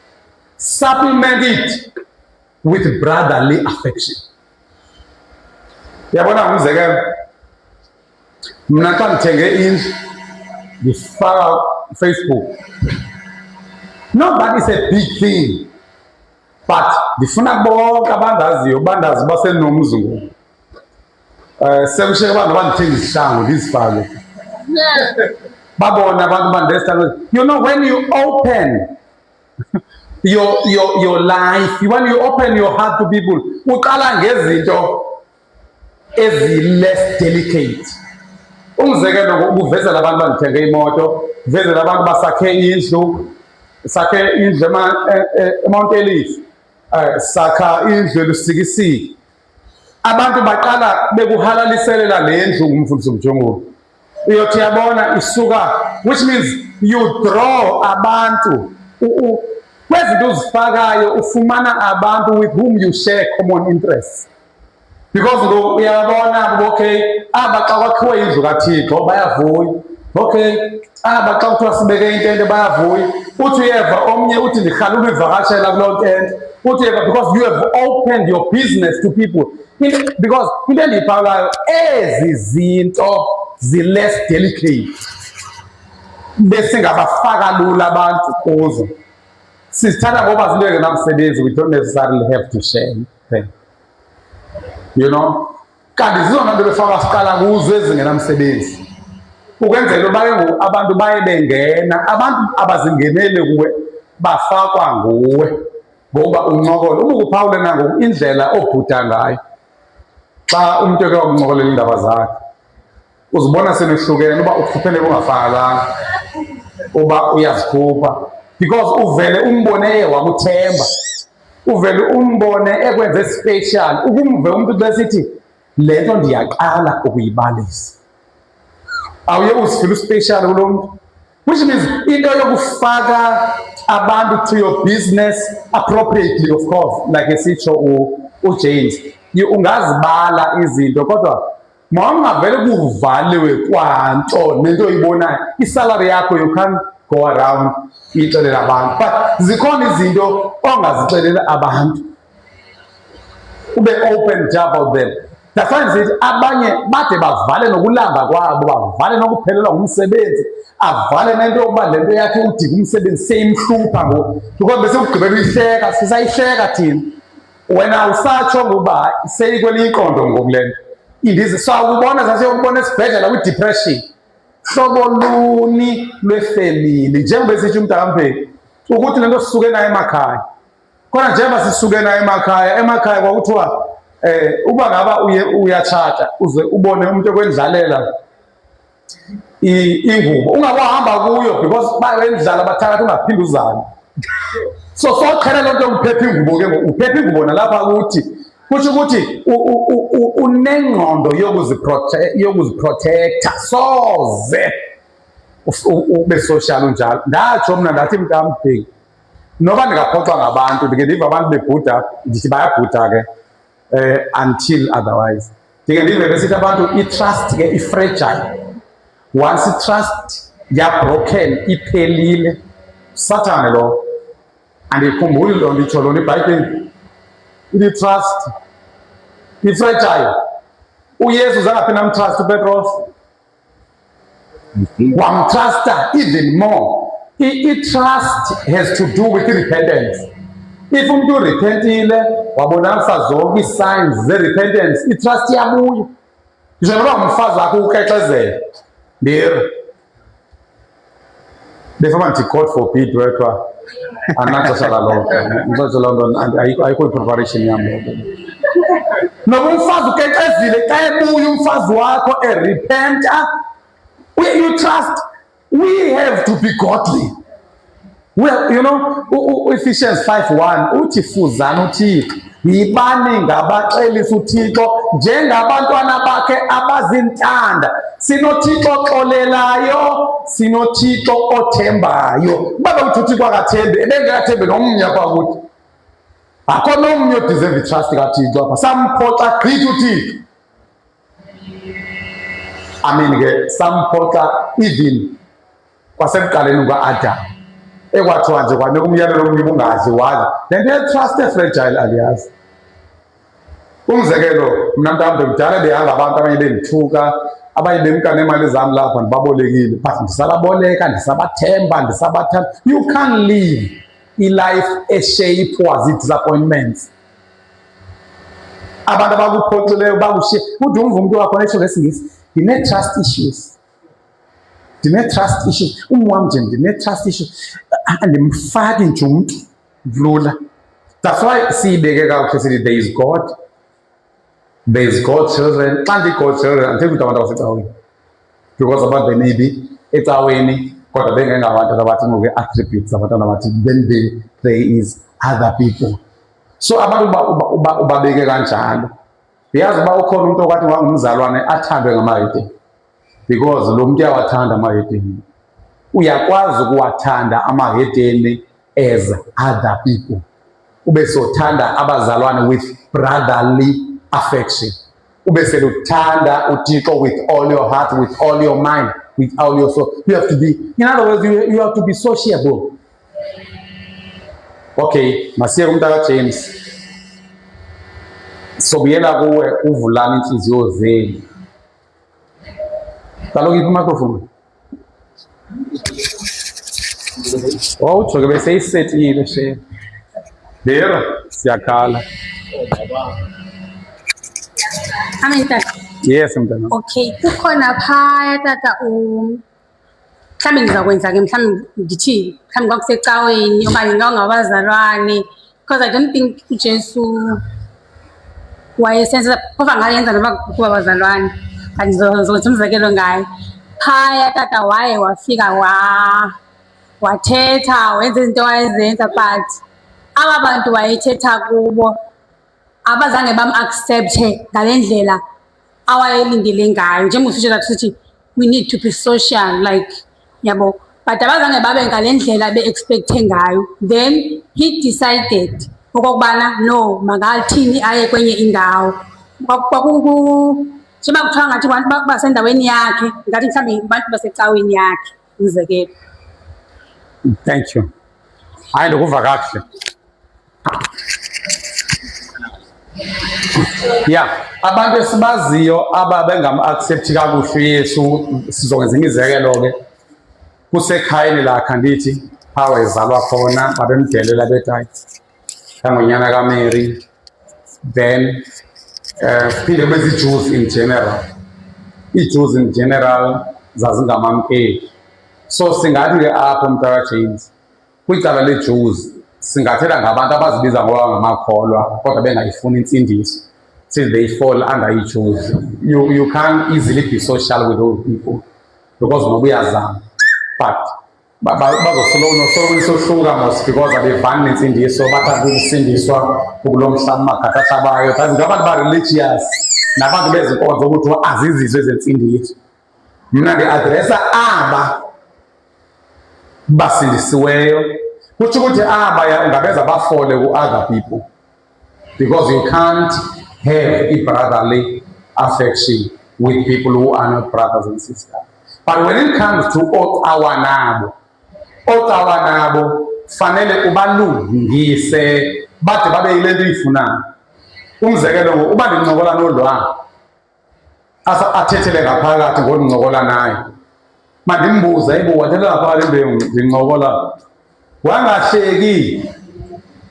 Supplement it with brotherly affection. Yabona umzekelo, mina xa ngithenge indlu ngifaka Facebook. Not that is a big thing. but ndifuna bonke abandaziyo bandazi basenomzi ngoku. Sekushiyeke abantu abandithenga izihlangu ndizifake. Babona abantu bandesithanda. You know, when you open your life, when you open your heart to people, uqala ngezinto ezi-less delicate. Umzekelo ngokuvezela abantu bandithenge imoto, uvezela abantu basakhe indlu, sakhe indlu eMount Elif, sakha indlu elusikisiki. Abantu baqala bekuhalaliselela le ndlu ngumfundisi uMjongweni. Uyothi yabona isuka, which means you draw abantu. Kwezinto uzifakayo ufumana abantu with whom you share common interests. Because uyabona okay, aba xa kwakhiwe indlu kaThixo bayavuya. Okay, aba xa kuthiwa sibeke intente bayavuya. Uthi uyeva omnye uthi ndihlala ukuvakashela kuloo ntente. Uthi uyeva because you have opened your business to people. Because into endiyiphawulayo, ezi zinto zi-less delicate besingabafaka lula abantu kuzo. Sizithatha ngoba zinto engenamsebenzi, we don't necessarily have to share them. You know, kanti zizona nto befaka siqala kuzo ezingenamsebenzi, ukwenzela uba ke ngoku abantu baye bengena, abantu abazingenele kuwe bafakwa nguwe ngoba uncokola. Ubukuphawule nangoku indlela obhuda ngayo xa umntu eke wakuncokolela iindaba zakhe, uzibona senehlukene uba ukhuphele ungafanelanga, uba uyazikhupha, because uvele umbone wakuthemba, uvele umbone ekwenze special. Ukumve umntu besithi le nto ndiyaqala ukuyibalisa, awuye uzifile uspecial kulo mntu, which means into yokufaka abantu to your business appropriately, of course, like esitsho uJames, ungazibala izinto kodwa mawungavele kuvaliwe kwanto nento oyibonayo. Isalary yakho you can't go around ixelela abantu, but zikhona izinto ongazixelela abantu, ube open about them. That's why ngithi abanye bade bavale nokulamba kwabo, bavale nokuphelelwa ngumsebenzi, avale nento yokuba lento yakhe udinga umsebenzi seyimhlupha ngoku, because bese ugqibela uyihleka, sisayihleka thina. Wena usatsho ngoba seyikwelinye iqondo ngoku le nto indizi. So akubona sasiyokubona esibhedlela kwi-depression, hlobo luni lwefemili, njengoba sithi uMntakaMbeki ukuthi le nto sisuke nayo emakhaya. Khona njengoba sisuke nayo emakhaya kwakuthiwa uba ngaba uyatshata uze ubone umuntu ekwendlalela ingubo ungawahamba kuyo because bayendlala bathakathi ungaphinde uzane. So soqhela loo nto uphepha ingubo ke ngoku, uphepha ingubo nalapha ukuthi kusho ukuthi unengqondo yokuziprotecta, soze ube social unjalo. Ndatsho mna ndathi MntakaMbeki noba ndingaphoxwa ngabantu, ndike ndiva abantu bebhuda ndithi bayabhuda ke until otherwise. Ndike ndive besithi abantu i-trust ke i-fragile. Once i-trust yabroken iphelile, Satan lo. Andikhumbuli loo nto itsho lona iBhayibhile, i-trust i-fragile. uYesu zangaphinda amtrust uPetros, wamtrusta even more. I-trust has to do with repentance. If umuntu urepentile wabonisa zonke ii-signs ze-repentance, i-trust iyabuya. Ngisho noba ngumfazi wakho ukrexezela ndiro before ndithi God forbid wedwa andinaxesha laloo nto, loo nto ayikho i-preparation yam. Noba umfazi ukrexezile xa ebuya umfazi wakho erepenta, you trust. We have to be godly. Well, you know, Ephesians 5:1 uthi fuzana uThixo, yibani ngabaxelisa uThixo njengabantwana bakhe abazintanda. SinoThixo oxolelayo, SinoThixo othembayo. Baba uthi uThixo akathembi, ebengekathembi nomnye apha kuthi. Akho nomnye odeserve i-trust kaThixo apha. Samphoxa gqithi uThixo. Ke samphoxa even kwasekuqaleni kuka-Adam. Ekwathiwa nje kwanika umyalelo omnye ungazi wazi. Le nto ye-trust e-fragile aliyazi. Umzekelo, mna MntakaMbeki kudala behanga abantu abanye bendithuka, abanye bemka neemali zam lapha ndibabolekile, but ndisababoleka, ndisabathemba, ndisabathanda. You can't live i-life eshayipwa zii-disappointments. Abantu abakuphoxileyo bakushiye, kude umva umntu wakho netsho ngesingisi, ndine-trust issues. Ndine-trust issues. Wam nje ndine-trust issues. Andimfaki nje umntu lula. That's why siyibeke kakuhle sithi there is God. There is God children. Xa ndithi God children, andithethi ukuthi abantu abasecaweni. Because abantu they may be ecaweni, kodwa bengengabantu abathi ngoke-attributes abantwana bathi, then there is other people. So abantu ubabeke kanjalo. Ndiyazi uba ukhona umuntu okwathi wangumzalwane athandwe ngamahedeni, because lo muntu uyawathanda amahedeni. Uyakwazi ukuwathanda amahedeni as other people. Ube sothanda abazalwane with brotherly affection. Ube seluthanda uThixo with all your heart, with all your mind, with all your soul. You have to be, in other words, you have to be sociable. Okay, masiye kumntaka James. Sobuyela kuwe uvulana inhliziyo zenu. Kaloku iphi microphone? Utsho ke bese isetile she. Lero siyakhala. Tata. Yes mntana. Okay, kukhona phaya tata mhlawumbe ngizakwenza ke mhlawumbe ngithi mhlawumbe kwakusecaweni okanye ngawungabazalwane, because I don't think uJesu wayesenza phofa ngayenza noma kuba bazalwane. Andizothi umzekelo ngaye. Phaya tata waye wafika wathetha wenza izinto wayezenza, but aba bantu wayethetha kubo abazange bam-accepte ngale ndlela awayelindele ngayo. Njengokusitshela sithi we need to be social, like yabo, but abazange babe ngale ndlela be-expecte ngayo. Then he decided okokubana no, makalithini aye kwenye indawo. Njengoba kuthiwa ngathi abantu basendaweni yakhe, ngathi mhlawumbe abantu basecaweni yakhe, umzekelo. Thank you. Hayi ndikuva kakuhle. Yeah, abantu esibaziyo ababengam-accept kakuhle uYesu, sizokwenza imizekelo ke. Kusekhayeni lakhe andithi phaa wayezalwa khona, babemdelela bethi hayi kangonyana kaMary. Then phinde bezi-Jews in general. I-Jews in general zazingamamkeli. So singathi ke apho mntaka James, kwicala le-Jews singathetha ngabantu abazibiza ngoba ngamakholwa kodwa bengayifuni intsindiso, till they fall under i-Jews. You can't easily be social with those people because ngoba uyazama, but bazosoloko mos because abevani nentsindiso, bathanda ukusindiswa kulo mhlaba magathathabayo. That's ngabantu ba-religious nabantu bezinkonzo ukuthi azizizo ezentsindiso. Mna ndi-adressa aba basindisiweyo, kutsho ukuthi aba ungabeza bafole ku-other people because you can't have a-brotherly affection with people who are not brothers and sisters. But when it comes to otawa nabo fanele ubalungise bade babe yile nto iyifunayo. Umzekelo ngoku uba ndincokola nodlwana athethele ngaphakathi ngodincokola naye, mandimbuze ibo wathethela ngaphakathi mbewu ndincokola wangahleki,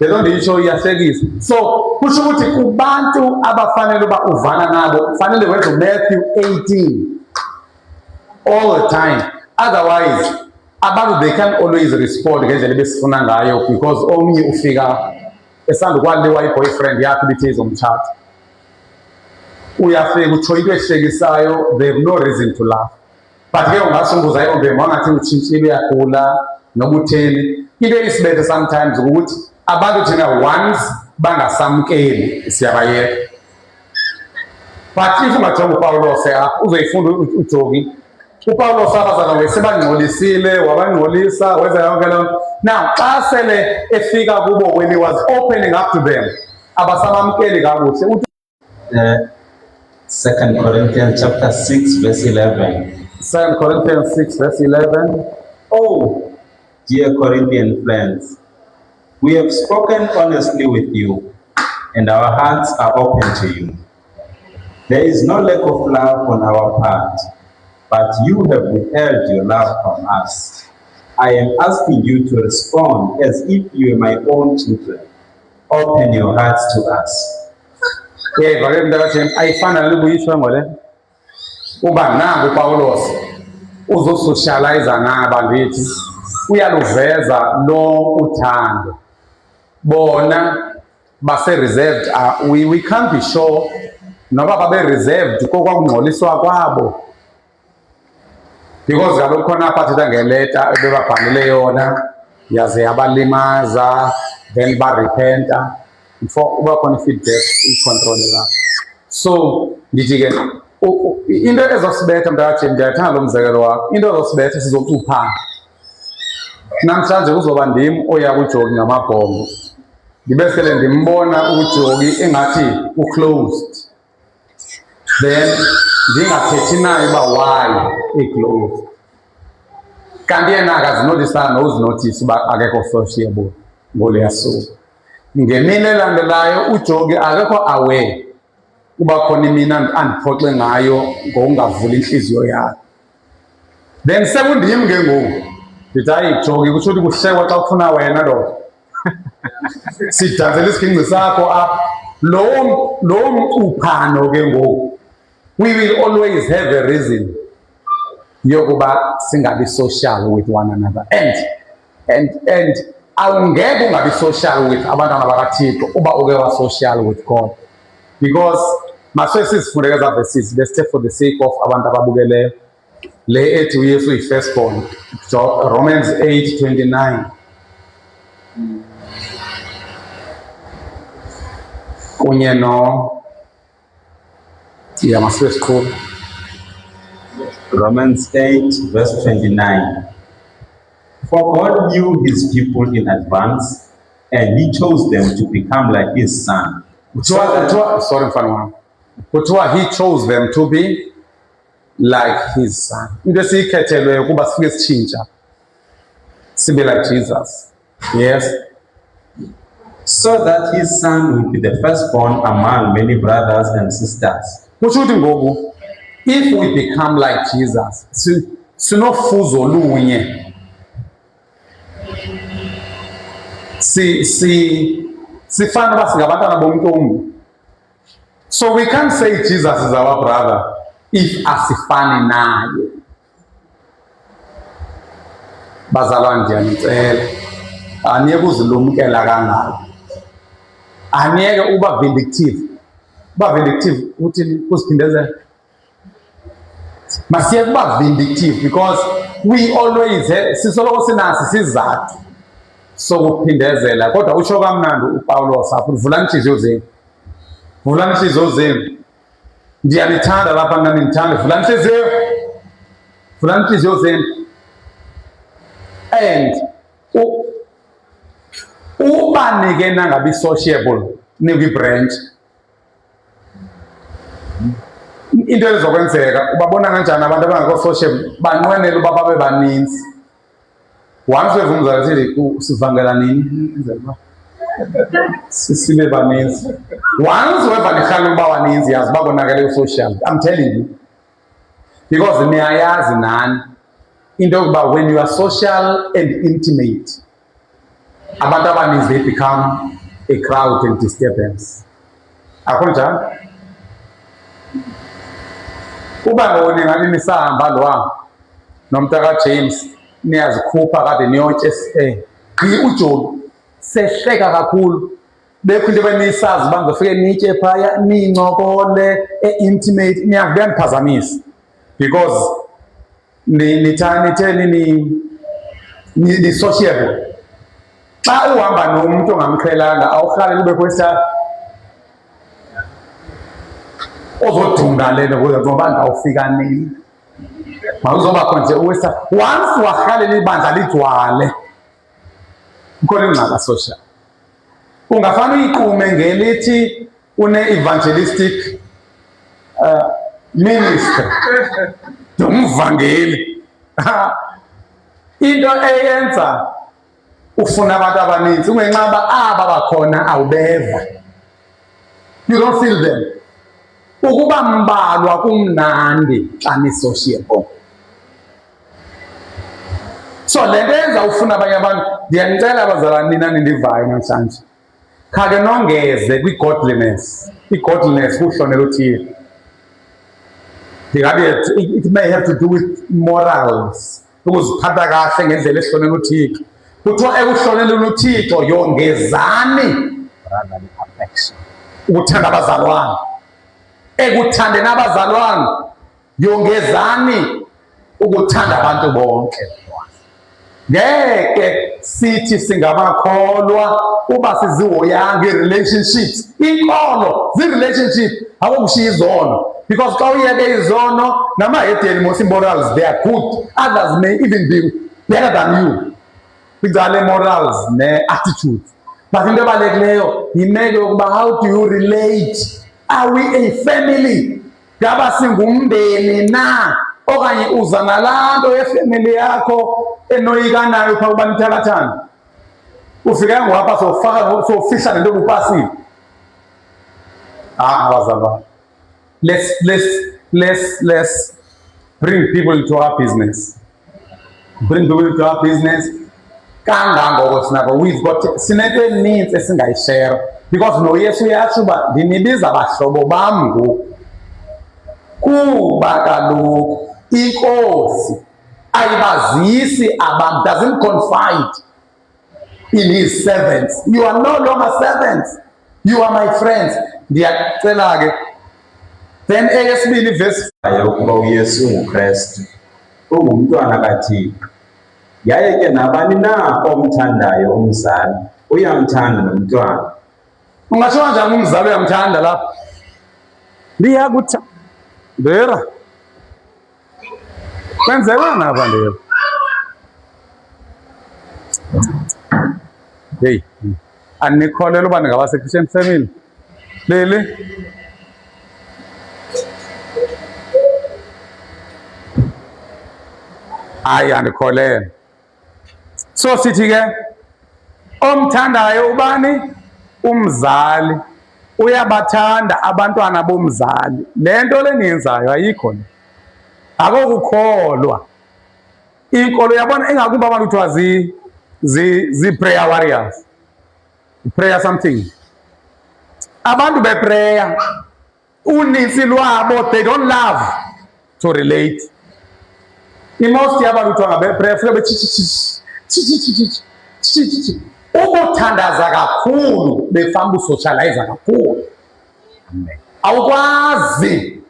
le nto ndiyitsho iyahlekisa. So kusho ukuthi kubantu abafanele uba uvana nabo fanele wenze uMatthew 18 all the time. Otherwise abantu they can't always respond ngendlela ebesifuna ngayo because omnye ufika esanda ukwaliwa i-boyfriend yakhe bithe izomthatha. Uyafika utsho into ehlekisayo, they have no reason to laugh. But ke ungasumbuza yonke wangathi utshintshile uyagula noba utheni. Into isibethe sometimes ukuthi abantu thina once bangasamkeli siyabayeka. But if ungajonga uPawulos apha uzoyifunda uJogi. uPawulos abazalwane wayesebangcolisile, wabangcolisa, wenza yonke loo nto. Now xa sele efika kubo, when he was opening up to them, abasabamkeli kakuhle. 2 Corinthians chapter 6 verse 11. 2 Corinthians 6 verse 11. Oh, dear Corinthian friends, we have spoken honestly with you, and our hearts are open to you. There is no lack of love on our part, but you have withheld your love from us. I am asking you to respond as if you are my own children. Open your hearts to us. Yeva ke mntakatheni ayifana nalibuyiswa ngole uba nangu uPawulos uzosocialize nabandithi uyaluveza lo uthando bona base reserved we can't be sure noba babe reserved kokwakungcoliswa kwabo because kaloku khona aphathetha ngeleta ebebabhalile yona yaze yabalimaza then barepenta before uba khona i-feedback i-control la. So ndithi ke into ezosibetha mntakatheni ndiyathanda lo mzekelo wakho into ezosibetha sizocuphana namhlanje kuzoba ndim oya kuJogi ngamabhongo ndibe sele ndimbona uJogi engathi uclosed then ndingathethi naye uba why e-closed kanti yena akazinotisa nozinothisa uba akekho sociable ngoleya suku. Ngemini elandelayo uJogi akekho aware uba khona imina andiphoxe ngayo ngokungavuli inhliziyo yakhe. Then sekundim ke ngoku ndithi hayi Jogi kutsho ukuthi kuhlekwa xa ufuna wena ndoda sidansela isigingci sakho apha lo mcuphano ke ngoku we will always have a reason yokuba singabi social with one another and awungeke ungabi social with abantwana bakaThixo uba uke wa social with God because maswe sizifundeka za verses bese for the sake of abantu ababukeleyo le ethi uYesu yi-firstborn Romans 8:29 kunye no maswe sikhulu Romans 8, verse 29. For God knew his people in advance, and he chose them to become like his son. Sorry, he chose them to be like his son. Into esiyikhethelwe ukuba sifike sitshintsha sibe like Jesus. Yes. So that his son will be the firstborn among many brothers and sisters. Kutsho ukuthi ngoku if we become like Jesus, sinofuzo olunye. Sifana uba singabantwana bomntombi. So we can't say Jesus is our brother if asifani naye. Bazalwane ndiyanicela aniyeke uzilumkela kangaka. Aniyeke uba vindictive. Uba vindictive uthini kuziphindezela. Masiyeke uba vindictive because we always sisoloko sinasi sizathu sokuphindezela kodwa utsho kamnandi uPawulos apho vulani inhliziyo zenu. Vulani inhliziyo zenu. Ndiyanithanda lapha nanithanda vulani inhliziyo. Vulani inhliziyo zenu. And ubanike nangabi sociable nikwi-branch into ezokwenzeka ubabona kanjani abantu abangekho sociable banqwenela uba babe baninzi. Once weva umzali sithi sivangela nini sibe baninzi. Once weva nirhala uba baninzi yazi babonakele u-social. I'm telling you because niyayazi nani into yokuba when you are social and intimate abantu abaninzi they become a crowd and disturbance. Akho njani? Uba ngone ngani nisahamba lo nomntaka James niyazikhupha kade niyothe uJogi sehleka kakhulu bekho into benisazi bangofike nitye phaya nincokole intimate niyakubuya niphazamisa because ni sociable. Xa uhamba nomuntu ongamqhelanga awuhlale ube kwesa ozodunga lena ngoba ndawufika nini mawuzoba khonje uwesa once wahlalela ibandla ligcwale ukhona ingxaka social. Ungafana uyiqume ngelithi une-evangelistic ministry nomvangeli into eyenza ufuna abantu abaninzi ungenxaba aba bakhona awubeva. You don't feel them. Ukuba mbalwa kumnandi xa ni-sociable. So le nto yenza ufuna abanye abantu, ndiyanicela abazalwane nina nindivayo namhlanje, khake nongeze kwi-godliness, i-godliness kuhlonela uthixo. Ndingathi it may have to do with morals, ukuziphatha kahle ngendlela ehlonela uthixo. Kuthiwa ekuhloneleni uthixo yongezani brotherly affection, ukuthanda abazalwane. Ekuthandeni abazalwane yongezani ukuthanda abantu bonke. Ngeke sithi singamakholwa uba sizihoyanga ii-relationships. Inkolo zii-relationship, akokushiya izono, because xa uyeke izono namahedeni most morals, they are good, others may even be better than you kwicala morals ne-attitude. But into ebalulekileyo yimeko yokuba how do you relate? Are we a family? Ngaba singumndeni na? Okanye uza nalaa nto yefemeli yakho enoyikanayo phaa kuba nithakathana, ufike ngapha sofihla nento kupasile. Abazalwane, let's bring people into our business. Bring people into our business. Kangangoko sinako, we've got sinento eninzi esingayishare, because noYesu uyatsho uba ndinibiza abahlobo bam ngoku kuba kaloku inkosi ayibazisi abantu, doesn't confide in his servants. You are no longer servants, you are my friends. Ndiyacela ke then eyesibini verse ukuba uYesu nguKristu, ungumntwana kaThixo, yaye ke nabani na omthandayo umzali uyamthanda nomntwana. ungatsho kanjani umzali uyamthanda lapha? Ndiyakuthi Vera kwenzeka napa ndelo. Hey, anikholelwa uba ndingabase-Christian family leli. Hayi, andikholelwa. So sithi ke omthandayo ubani? Umzali. Uyabathanda abantwana bomzali. Le nto le niyenzayo ayikho le, akokukholwa. Inkolo uyabona ingakumbi abantu kuthiwa zii-prayer warriors, prayer something. Abantu beprayer unintsi lwabo they don't love to relate. Imost yabantu kuthiwa ngabeprayer funeka ukuthandaza kakhulu befamba usocialize kakhulu. Awukwazi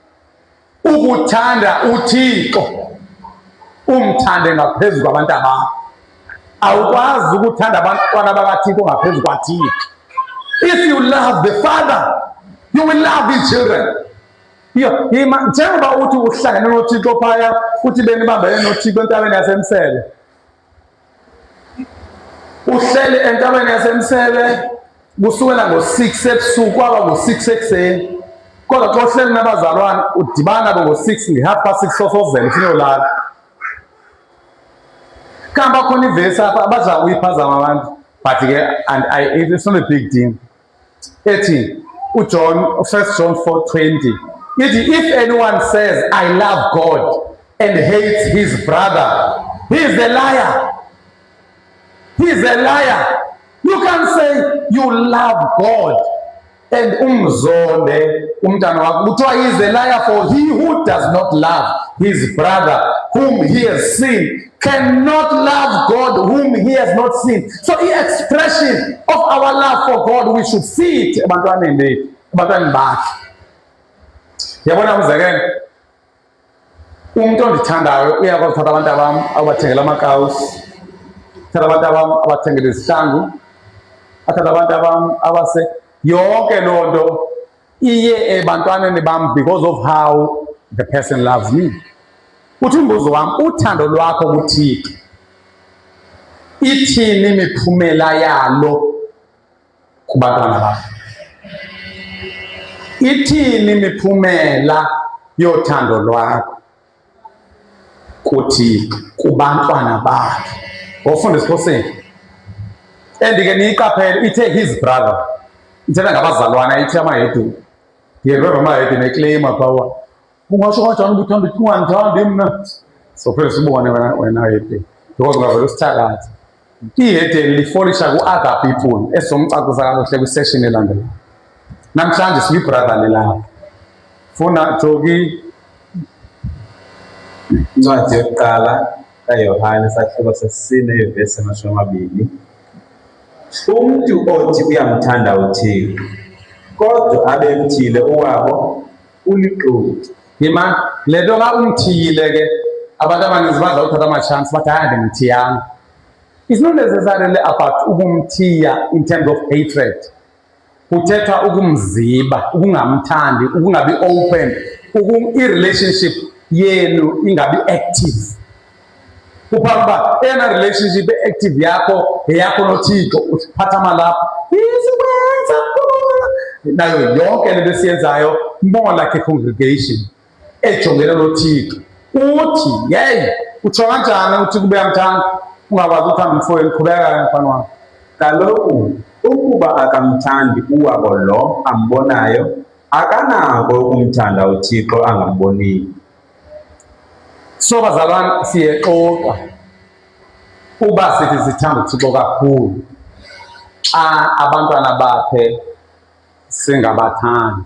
ukuthanda uThixo umthande ngaphezu kwabantu abakho. Awukwazi ukuthanda abantwana bakaThixo ngaphezu kwaThixo. If you love the Father, you will love his children. Njengoba uthi uhlangene noThixo phaya uthi benibambene noThixo entabeni yaseMsele, uhleli entabeni yaseMsele kusukela ngo-6 ebusuku kwaba ngo-6 ekuseni, kodwa xa uhleli nabazalwane udibana nabo ngo-6 nge-6:30 sosozela ufuna yolala. Kamba khona ivesi apha abaza kuyiphazama abantu, but ke it's not a big deal. Ethi uJohn, 1 John 4:20 ithi, if anyone says I love God and hates his brother, he is a liar. He is a liar. You can't say you love God and umzonde umntana wakho. Kuthiwa he is a liar, for he who does not love his brother whom he has seen cannot love God whom he has not seen. So the expression of our love for God, we should see it ebantwaneni bethu, ebantwaneni bakhe. Yabona umzekelo, umuntu ondithandayo uyakwazi uthatha abantu abam abathengela amakawusi, athatha abantu abam abathengela izihlangu, athatha abantu abam abase yonke loo nto iye ebantwaneni bam because of how the person loves me. Uthi umbuzo wam, uthando lwakho kuThixo ithini imiphumela yalo kubantwana bakho? Ithini imiphumela yothando lwakho kuThixo kubantwana bakho? Ngofunda esiXhoseni. Endike niyiqaphele ithe his brother, ithetha ngabazalwana, ithi amahedeni. Ngiyeva amahedeni eclaima phawa, ungasho kanjani ukuthi uthanda ungandithandi mna? So phela sibone wena hede, because ungavele usithakathi. Ihedeni lifolisha ku-other people esizomcacisa kakuhle kwi-session elandelayo. Namhlanje siyi-brotherly lapha. Funa Jogi. Incwadi yokuqala kaYohane isahluko sesine ivesi 20. Umuntu othi uyamthanda uThixo kodwa abemthile owabo uliqhubu. Imani le nto ka umthiyile ke abantu abaninzi badla uthatha ama-chance bathi hayi ndimthiyanga. It's not necessarily about ukumthiya in terms of hatred. Kuthetha ukumziba, ukungamthandi, ukungabi open, i-relationship yenu ingabi active. Uphampa ena relationship active yakho eyakho noThixo uphatha amalapha isikwenza nayo yonke le nto siyenzayo more like a congregation ejongene noThixo. Uthi hey utsho kanjani uthi kube yamthanda ungakwazi ukuthanda umfowenu qhubeka mfana wami. Kaloku ukuba akamthandi uwabo lo ambonayo akanako ukumthanda uThixo angamboniyo. So bazalwane siyexoxa uba sithi sithanda uThixo kakhulu xa abantwana bakhe singabathandi.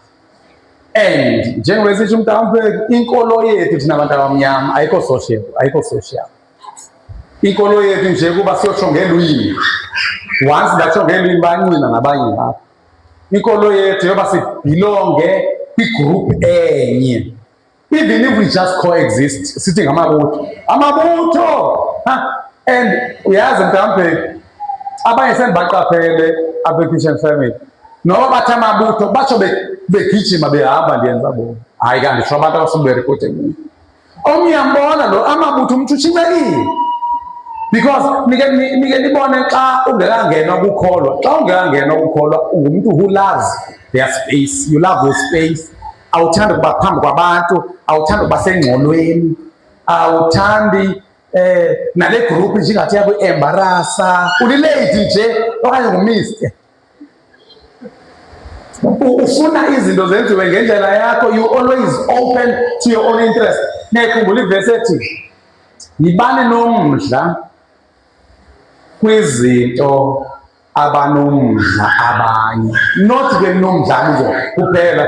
And njengoba sisho uMntampeki, inkolo yethu thina abantu abamnyama ayikho social, ayikho social. Inkolo yethu nje kuba siyotsho ngelwimi. Once ndatsho ngelwimi bayancina nabanye lapha. Inkolo yethu yoba sibhilonge kwigroup enye. Even if we just coexist, sithi ngamabutho. Amabutho! And uyazi Mntampeki, abanye sendibaqaphele apha-Christian family. Noba bathi amabutho, batsho begijima behamba ndiyenza bona. Hayi kanti sho abantu abasuberekote mina. Omnye yambona lo amabutho umthutshimelile. Because nike nibone xa ungekangenwa kukholwa. Xa ungekangenwa kukholwa ungumuntu who loves their space. You love your space. Awuthandi ukuba phambi kwabantu, awuthandi ukuba sengxolweni, awuthandi nale group njengathi yaku-embarasa, ulilate nje okanye ngumiste. Ufuna izinto zenziwe ngendlela yakho, you always open to your own interest. Nekhumbula ivesi ethi yibani nomdla kwizinto abanomdla abanye, not ke nomdla nje kuphela.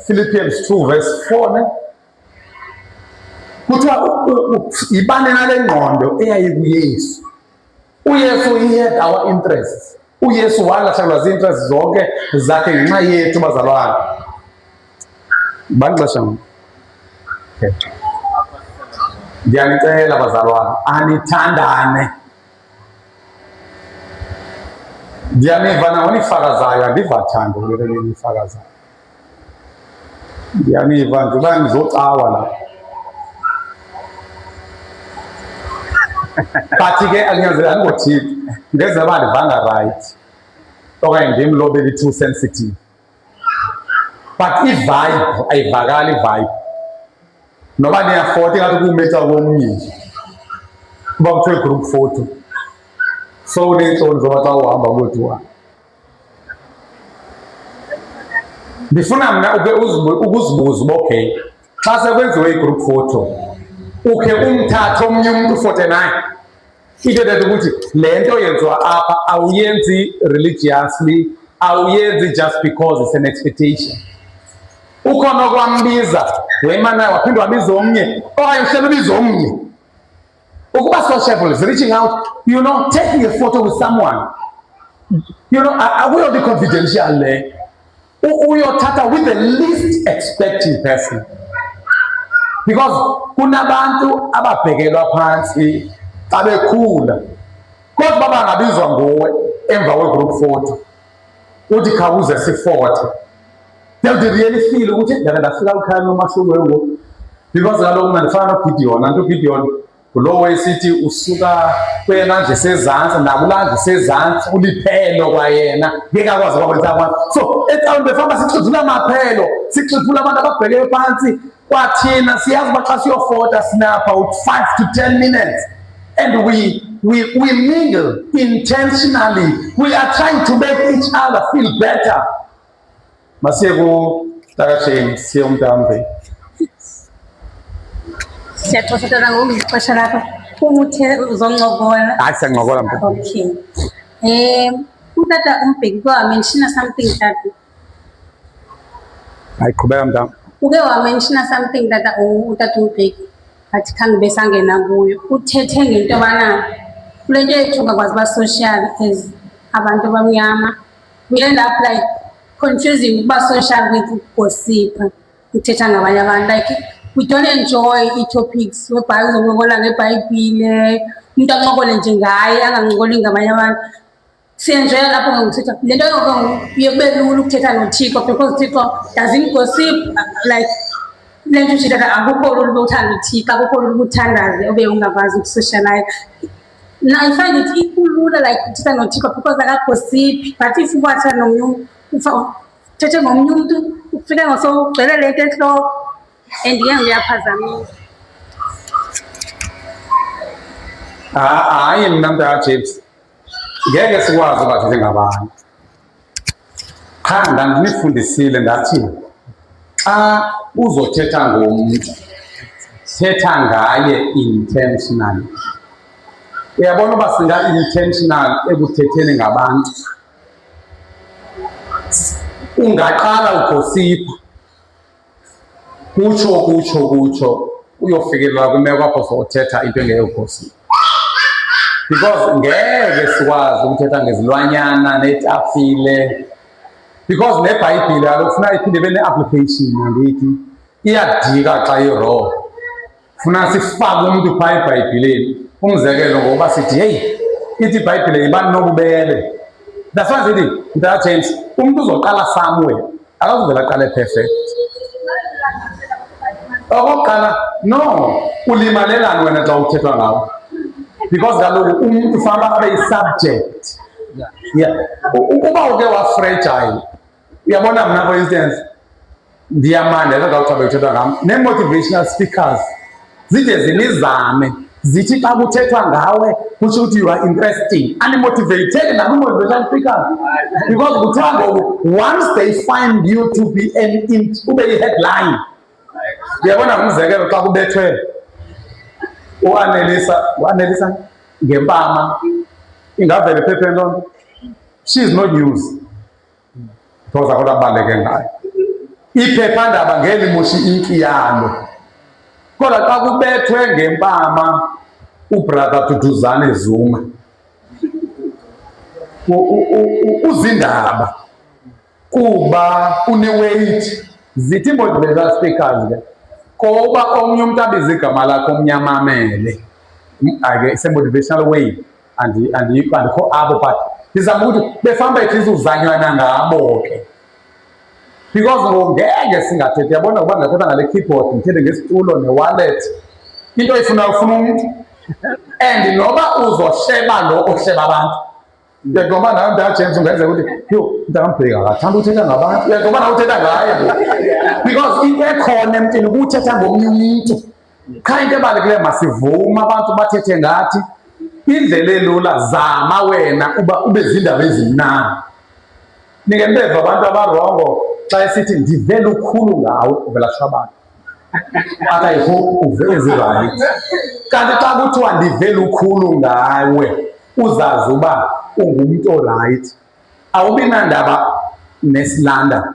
Philippians 2 verse 4 kuthiwa yibani nale ngqondo eyayikuYesu. uYesu he had our interests. uYesu walahlekelwa zii-interests zonke zakhe ngenxa yethu bazalwane. Banixesha ngoku. Okay. Ndiyanicela bazalwane anithandane. Ndiyaniva nangonifakazayo, andivathanda ukubekele nifakazayo. Ndiyaniva njengoba ndizocawa la. But ke akunyanzelekanga ngothixo ngenza uba ndivanga right okanye ndim lo beli-too sensitive. But i-vibe ayivakali i-vibe. Noba niyafota ingathi kuwumetha komnye nje kuba kuthiwe group photo. So uneentloni zoba xa uhamba kodwa. Ndifuna mna ukuzibuza uba okay, xa sekwenziwe i-group photo ukhe umthathe omnye umuntu ufote naye. Into ethetha ukuthi le nto yenziwa apha awuyenzi religiously, awuyenzi just because it's an expectation. Ukhona okwambiza wema naye waphinde wabiza omnye okanye uhlele ubiza omnye. Ukuba sociable is reaching out, you know, taking a photo with someone. You know, uyodi confidential le. Uyothatha with the least expecting person. Because kunabantu ababhekelwa phansi xa bekhula. Kodwa baba ngabizwa nguwe emva kwe-group photo. Uthi khawuze sifote. They'll really feel ukuthi ndake ndafika ukhaya nomashube ngoku. Because kaloku mna ndifana noGideon, nanto uGideon ngulowo esithi usuka kwena nje sezantsi nakula nje sezantsi uliphelo kwayena ngeke akwazi ukwenza abantu. So ecaweni befamba sixhudula amaphelo, sixhudula abantu ababheke phansi. Kwathina siyazi uba xa siyofota sinapha with 5 to 10 minutes and we mingle intentionally. We are trying to make each other feel better. Masiye ku James siye uMntampeki. Siyathokoza ngoku ixesha lakho. Umuthe uzoncokola. Hayi siyancokola mntu. Okay. Utata uMbeki mention something that Hayi qhubeka mntana. uke mention something that utata uMbeki athi khange besangena kuyo. Uthethe ngento yobana kule nto yethu ungakwazi uba social as abantu abamnyama. We end up like confusing uba social with gossip. Uthetha ngabanye abantu like we don't enjoy i-topics whereby uzoncokola ngeBhayibhile, umuntu anqokole nje ngaye angancokoli ngabanye abantu. Siyenjoya lapho ngokuthetha le nto uye kube lula ukuthetha noThixo because uThixo doesn't gossip like le nto uthetha akukho lula ube uthanda uThixo, akukho lula ukuthandaze ube ungakwazi ukusocialize. Now I find it kulula like ukuthetha noThixo because akagossip, but if ubatha nomnye uthethe ngomnye umuntu ufike ngosogcwele le nto ehloko and ke ngiyaphazamisa. Hayi mna mntana James. Ngeke sikwazi ubathethe ngabantu. Qha ndandinifundisile ndathi xa uzothetha ngomntu thetha ngaye intentionally. Uyabona uba singa-intentional ekuthetheni ngabantu. Ungaqala ugosipha kutsho uyofikelela kwimeko apho sowuthetha into engeyogosipha. Because ngeke sikwazi ukuthetha ngezilwanyana neetafile because neBhayibhile kaloku funeka iphinde ibe ne-application andithi iyadika xa iraw. Funeka sifake umntu phaa eBhayibhileni. Umzekelo ngokuba sithi heyi ithi iBhayibhile yibani nobubele. That's why sithi mntana James umntu uzoqala somewhere akazuvela aqale perfect. Okokuqala no ulimalelani wena xa uthethwa ngawo because kaloku umuntu ufana abe yi-subject. Uba uke wafragile uyabona mna for instance ndiyamandela xa uthabe uthethwa ngam nee-motivational speakers zide zinizame zithi xa kuthethwa ngawe kusho ukuthi you are interesting unmotivated nakwi-motivational speakers because kuthiwa ngoku once they find you to be ube yi-headline. Uyabona umzekelo xa kubethwe uAnelisa ngempama ingavele ephepheni loo nto. She is not news because akho nto abaluleke ngayo. Iphephandaba ngeli moshi inkiyalo. Kodwa xa kubethwe ngempama ubrother Duduzane Zuma uzindaba kuba une-weight zithi motivational speakers ke koba omnye umuntu abiza igama lakho omnyama amele ake se-motivational way andikho abo but ndizama ukuthi befamba ethi uzanywana ngabo ke because ngeke singathethi. Yabona ukuba ndingathetha ngale keyboard ndithethe ngesitulo ne-wallet into ufuna umntu and noba uzosheba lo osheba abantu ngoba nawe mntana James ungenzeka ukuthi yho mntakaMbeki akathanda uthetha ngabantu ngoba nawe uthetha ngaye because into ekhona emntwini ukuthetha ngomnye umuntu. Qha into ebalulekileyo masivume abantu bathethe ngathi indlela elula zama wena uba ube zindaba ezimnandi. Nike mbeva abantu abarongo xa esithi ndive lukhulu ngawe uvela shwabana but I hope uve ezirayithi. Kanti xa kuthiwa ndive lukhulu ngawe uzazi uba ungumntu orayithi. Awubi nandaba neslander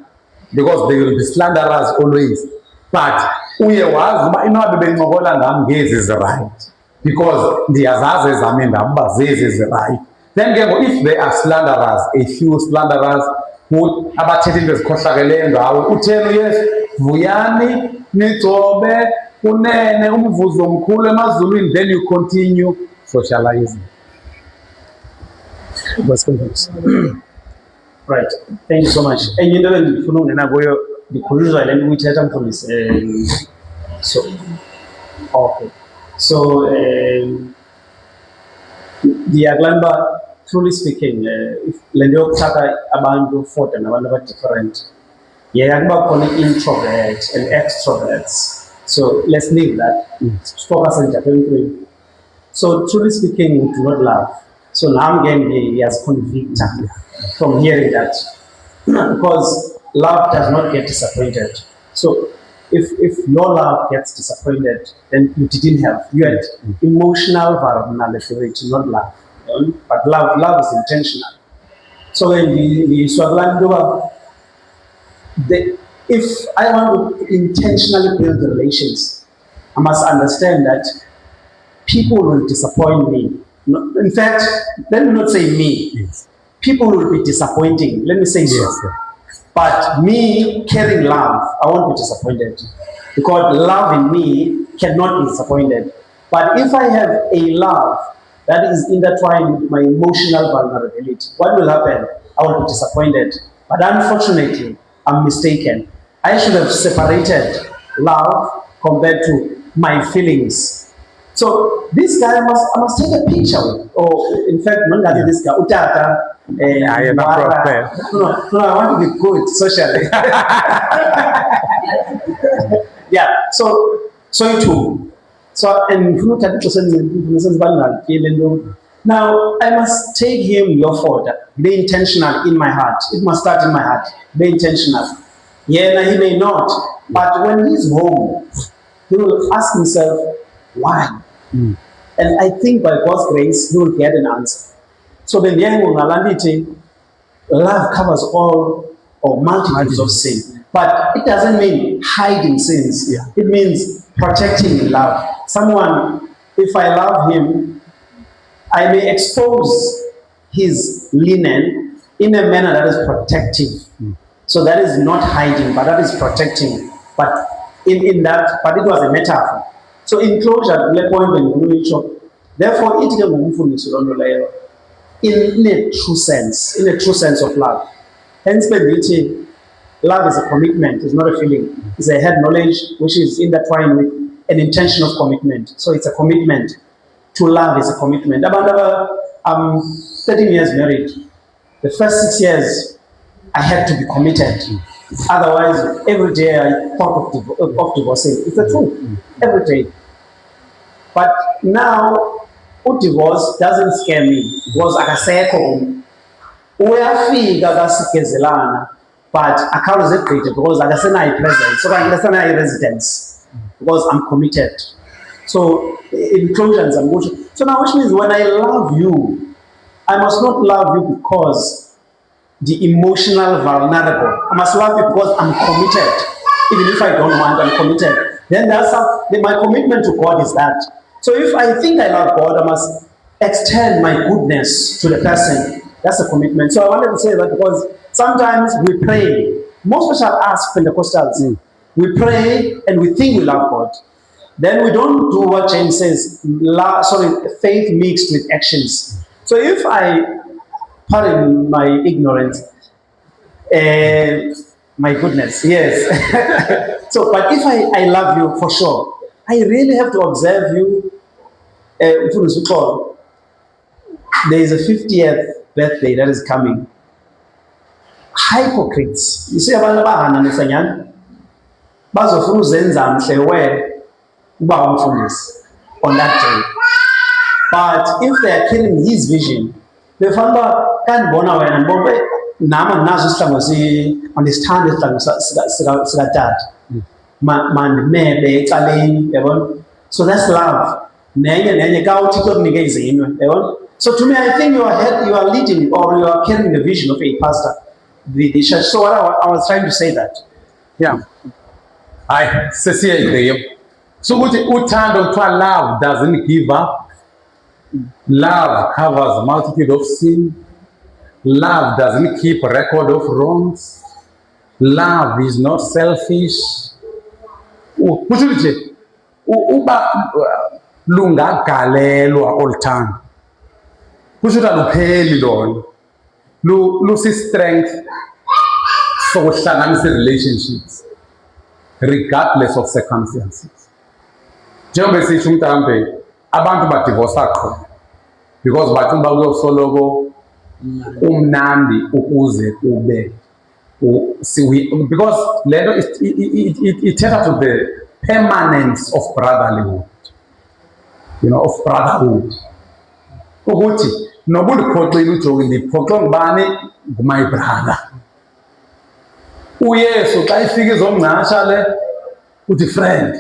because there will be slanderers always but uye wazi uba inoba bencokola ngam ngezi zirayithi because ndiyazazi ezam iindaba uba zezi zirayithi. Then ke ngoku if there are slanderers, a few slanderers abathetha into ezikhohlakeleyo ngawe utheni uyesu vuyani nigcobe unene umvuzo mkhulu emazulwini then you continue socializing. Right, thank you so much. Enye into bendifuna ungena kuyo ndikhuluzwa le nto uyithetha mfundisi. So okay, so ndiyakulamba truly speaking if le nto yokuthatha abantu foda nabantu aba-different kuba khona introvert and extroverts, so let's leave that. Focus on Japan. So truly speaking, we do not love. So now again he has convicted from hearing that because love does not get disappointed. So if your love gets disappointed, then you didn't have. You had emotional vulnerability, not love. But love is intentional. So when if I want to intentionally build the relations, I must understand that people will disappoint me. In fact, let me not say me. Yes. People will be disappointing. Let me say so. Yes, sir. But me carrying love, I won't be disappointed. Because love in me cannot be disappointed. But if I have a love that is intertwined with my emotional vulnerability, what will happen? I will be disappointed. But unfortunately, I'm mistaken. I should have separated love compared to my feelings. So this guy I must take a picture with. Or in fact, this guy, Utata. I am not prepared. No, I want to be good socially. Yeah, so it too. So, and now I must take him your further. Be intentional in my heart. It must start in my heart. Be intentional. Yeah, he may not. But when he's home, he will ask himself, why? And I think by God's grace, he will get an answer. So the love covers all or multitudes of sin. But it doesn't mean hiding sins. Yeah. It means protecting in love. Someone, if I love him, I may expose his linen in a manner that is protective. So that is not hiding, but that is protecting. But in that, but it was a metaphor. So in closure, therefore, in a true sense of love. Hence, love is a commitment, it's not a feeling. It's a head knowledge which is intertwined with an intention of commitment. So it's a commitment. To love is a commitment. I'm 13 years married. The first 6 years, I had to be committed. Otherwise, every day I thought of divorcing. It's the truth. Every day. But now, divorce doesn't scare me. Because akasekho uyafika kasikezelana, but akawuze great because akasenayo presence. So akasenayo residence because I'm committed. So in closure, so now which means when I love you, I must not love you because the emotional vulnerable. I must love you because I'm committed. Even if I don't want, I'm committed. Then that's how my commitment to God is that. So if I think I love God, I must extend my goodness to the person. That's a commitment. So I wanted to say that because sometimes we pray, most of us Pentecostals, we pray and we think we love God. Then we don't do what James says, faith mixed with actions. So if I, pardon my ignorance, my goodness, yes. So, but if I love you for sure, I really have to observe you. There is a 50th birthday that is coming. Hypocrites. You see, on that day. But if they are killing his vision, they found out can't go now and Nama Nazu understand it dad. Man, maybe so that's love. So to me, I think you are leading or you are carrying the vision of a pastor. The church. So what I was trying to say that. Yeah. I say so utando to love doesn't give up. Love covers a multitude of sin. Love doesn't keep a record of wrongs. Love is not selfish. Lungagalelwa all time. Kushuta lupheli lona. Lusi strength sokuhlanganisa relationships regardless of circumstances. Njengoba sisho mntambe abantu badivorce qho because bathumba kuyosoloko umnandi ukuze ube because lento it tends to the permanence of brotherhood, of brotherhood. Ukuthi noba uliphoxile uJogi ndiphoxwe ngubani my brother. uYesu xa ifika izomncasha le uthi friend,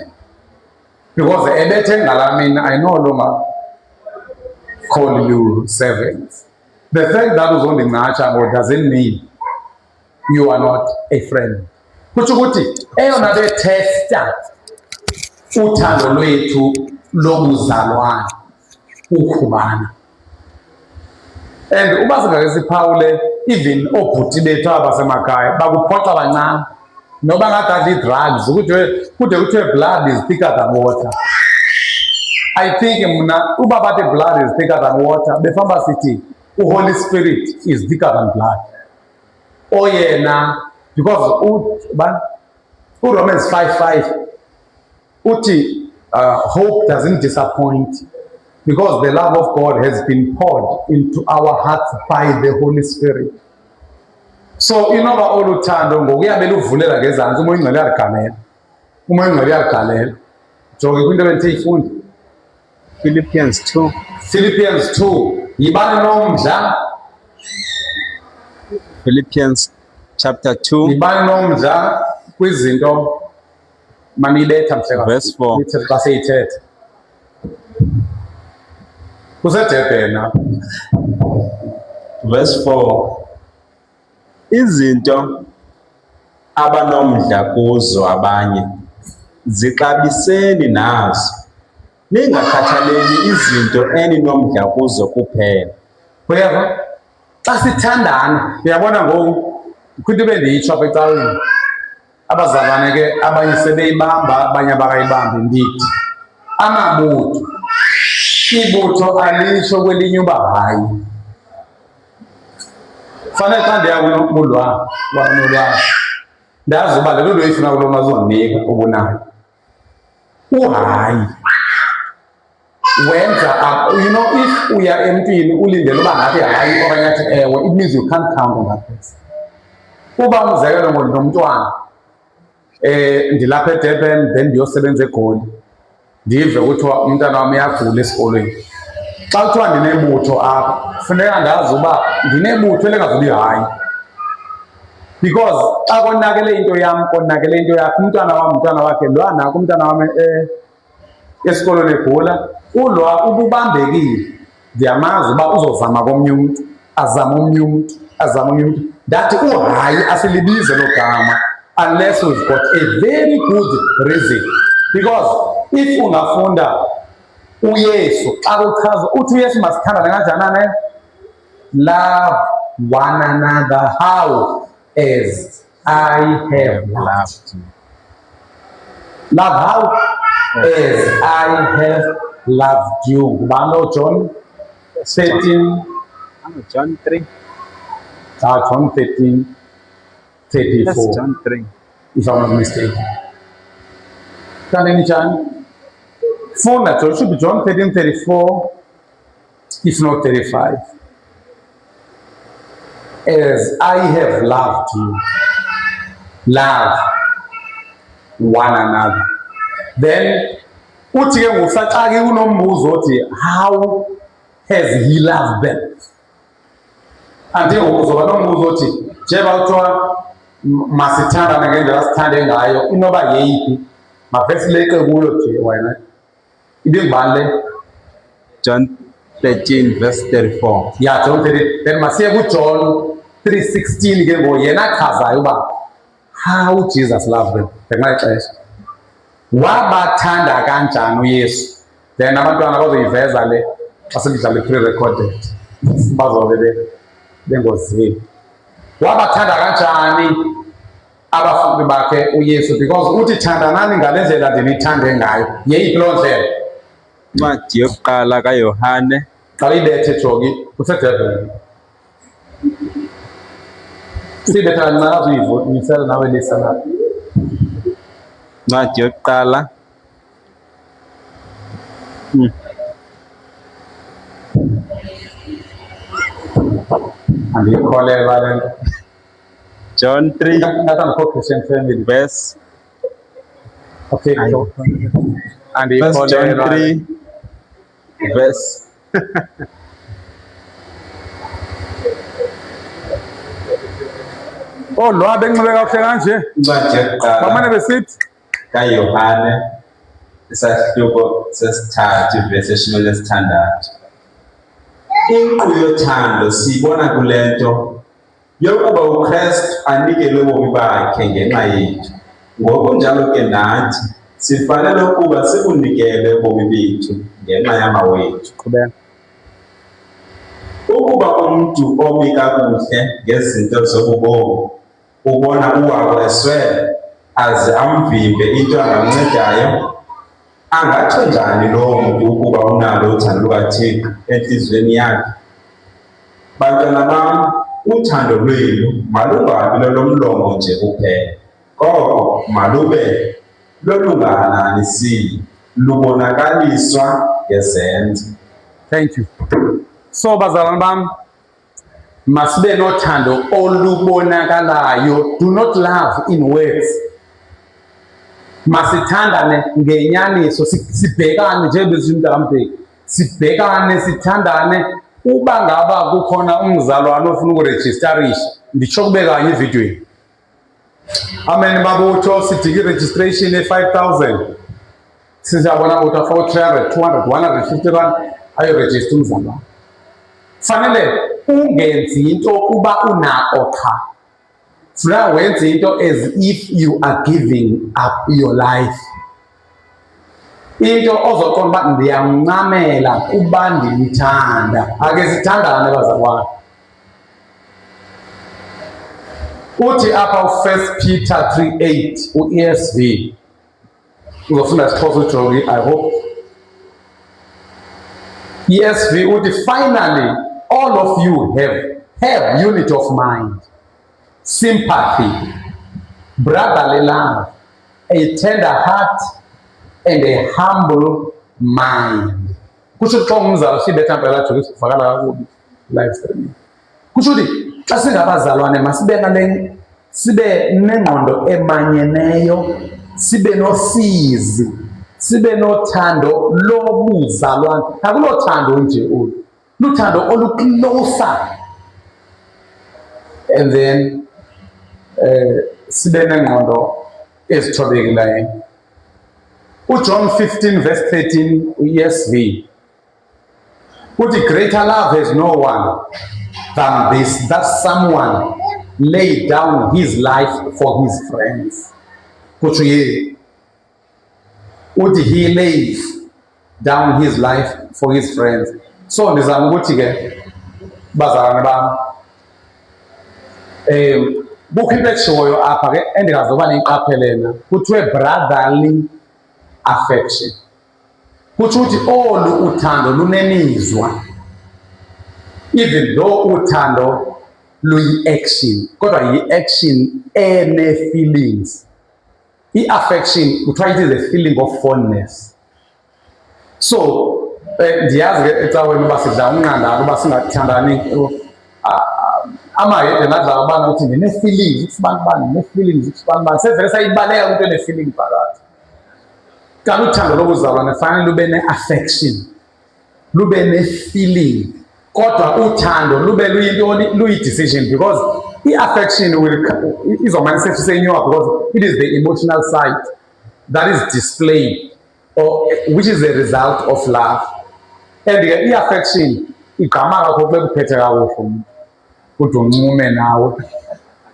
because ebethe ngala mina I no longer call you servants. The fact that uzondinqatsha ngo doesn't mean you are not a friend. Kutsho ukuthi eyona betesta uthando lwethu lobuzalwane ukhubana. And uba singake siphawule even oobhuti bethu abasemakhaya bakuphoxa kancane noba ngathatha ii-drugs kude kuthiwe blood is thicker than water. I think mna uba bathi blood is thicker than water befamba sithi uHoly Spirit is thicker than blood. Oyena because uRomans 5:5 uthi hope doesn't disappoint because the love of God has been poured into our hearts by the Holy Spirit. So inoba oluthando ngokuya beluvulela ngezantsi umoya ingcwele uyaligalela. Umoya ingcwele uyaligalela. Jonge kwinto ebenthe ifundi. Philippians 2. Philippians 2. Yibani nomdla? Philippians chapter 2. Yibani nomdla kwizinto manibetha mhlekazi. Verse 4. Ithethe xa seyithethe. Kusedebhena. Verse 4. Izinto abanomdla kuzo abanye zixabiseni nazo, ningakhathaleli izinto eninomdla kuzo kuphela. Uyeva? Xa sithandana, uyabona ngoku kwinto bendiyitsho apha ecaleni. Abazalwane ke abanye sebeyibamba abanye abakayibambi ndithi amabutho ibutho alisho kwelinye uba hayi. Fanele xa ndiya kulwa ndazi uba le nto ifuna kulo mazondinika ubunayo uhayi wenza you know if uya emntwini ulindele uba ngathi hayi okanye athi ewe it means you can't count on that person. Uba umzekelo nomntwana ndilapha eDurban then ndiyosebenza eGoli ndive kuthiwa umntana wam uyagula esikolweni. Xa kuthiwa ndinebutho apha funeka ndazi uba ndinebutho elingazubi hayi because xa konakele into yam konakele into yakho. Umntwana wakhe lwa nako umntana wam esikolweni egula ulwa ububambekile ndiyamazi uba uzozama komnye umntu azame omnye umntu azame omnye umntu. Ndathi uhayi asilibize lo gama unless we've got a very good reason, because if ungafunda uYesu xa kuchaza uthi uYesu masithandane kanjani? Love one another how as I have loved you. Love how as I have loved you. Ngubani John 13? John 3. John 13, 34. That's John 3. If I'm not mistaken. Can any chance? Phone that should be John 13, 34, if not 35. As I have loved you, love one another. Then, uthi ke ngusaqake unombuzo othi how has he loved them? Ande ngokuzoba nombuzo othi njeba kuthiwa masithandane ngendlela sithande ngayo inoba yeyiphi mavesi leke kuyo nje wena ibe ngibani le? John 13 verse 34. Yeah, John 13. Then masiye kuJohn 3:16 ke ngo yena achazayo uba how Jesus loved them. Ngexesha wabathanda kanjani uYesu. Then abantwana bazoyiveza le xa sidlala pre-recorded bazobe bengozini. Wabathanda kanjani abafundi bakhe uYesu, because uthi thandanani ngale ndlela ndinithande ngayo. Yeyiphi loo ndlela? Incwadi yokuqala kaYohane. Xa uyibethe Jogi kusedebheni. Sibetha kancane azuyivunisela nawe lisa lapha. Incwadi yokuqala. Andiyikholelwa le nto. John 3 Ngathi andikho Christian family. verse. Okay. First Andiyikholelwa. John 3 verse. Oh, lo abenxibe kakuhle kanje. Incwadi yokuqala. Bamane besithi kaYohane isahluko sesithathu ivesi eshumi nesithandathu. Inkqu yothando siyibona kule nto yokuba uKristu anikele ubomi bakhe ngenxa yethu. Ngokunjalo ke nathi sifanele ukuba sikunikele ubomi bethu ngenxa yamawethu. Qhubeka. Ukuba umntu omi kakuhle ngezinto zobubomi ubona uwabo eswele aze amvimbe into angamncedayo, angatsho njani loo mntu ukuba unalo uthando lukaThixo entliziyweni yakhe? Bantwana bam, uthando lwenu malungabi lolomlomo nje kuphela, koko malube lolungahananisiyo, lubonakaliswa ngezenzo. Thank you. So bazalwane bam, masibe nothando olubonakalayo. Do not love in words. Masithandane ngenyaniso, sibhekane njengezindambeki, sibhekane, sithandane. Uba ngaba kukhona umzalwane ofuna ukurejistarisha, nditsho kube kanye evidweni. Amen babutho sidika i-registration e-5,000. Sizabona ukuthi afaka 300, 200, 150 rand ayorejista umzalwane. Fanele ungenzi into kuba unako cha. Funa wenze into as if you are giving up your life. Into ozoqonda uba ndiyamncamela kuba ndimthanda. Ake sithandane bazalwane. Uthi apha u-1 Peter 3:8 u-ESV. Uzofunda isiXhosa uJogi, I hope. ESV uthi finally all of you have unity of mind, sympathy, brotherly love, a tender heart, and a humble mind. Kusho xa umzalo sibetha phela Jogi sivakala kakubi live streaming. Kusho ukuthi xa singabazalwane sibe nengqondo emanyeneyo, sibe nosizi, sibe nothando lobuzalwane. Akulothando nje olu, luthando olucloser. And then sibe nengqondo ezithobekileyo. uJohn 15:13 u-ESV uthi greater love has no one than this, that someone laid down his life for his friends. Kutsho ye uthi he lays down his life for his friends. So ndizama ukuthi ke bazalwane bam, kukho into etshiwoyo apha ke endingazoba niyiqaphelena, kuthiwe brotherly affection. Kutsho ukuthi olu uthando lunemizwa, even though uthando luyi-action, kodwa yi-action ene-feelings. I-affection kuthiwa it is a feeling of fondness. So ndiyazi ke ecaweni uba sidla unqandana uba singathandani, amahede nadla ubana ukuthi ndine-feelings ukufubana ndine-feelings ukufubana sevele sayibaleka kwinto ene-feeling phakathi. Kanti uthando lokuzalwane fanele lube ne-affection, lube ne-feeling, kodwa uthando lube luyintoni, luyi-decision, because i-affection izomanifestiswa inyuka because it is the emotional side that is displayed, or which is the result of love. And i-affection igqama kakho kube kuphethe kakuhle umuntu kodwa uncume nawe,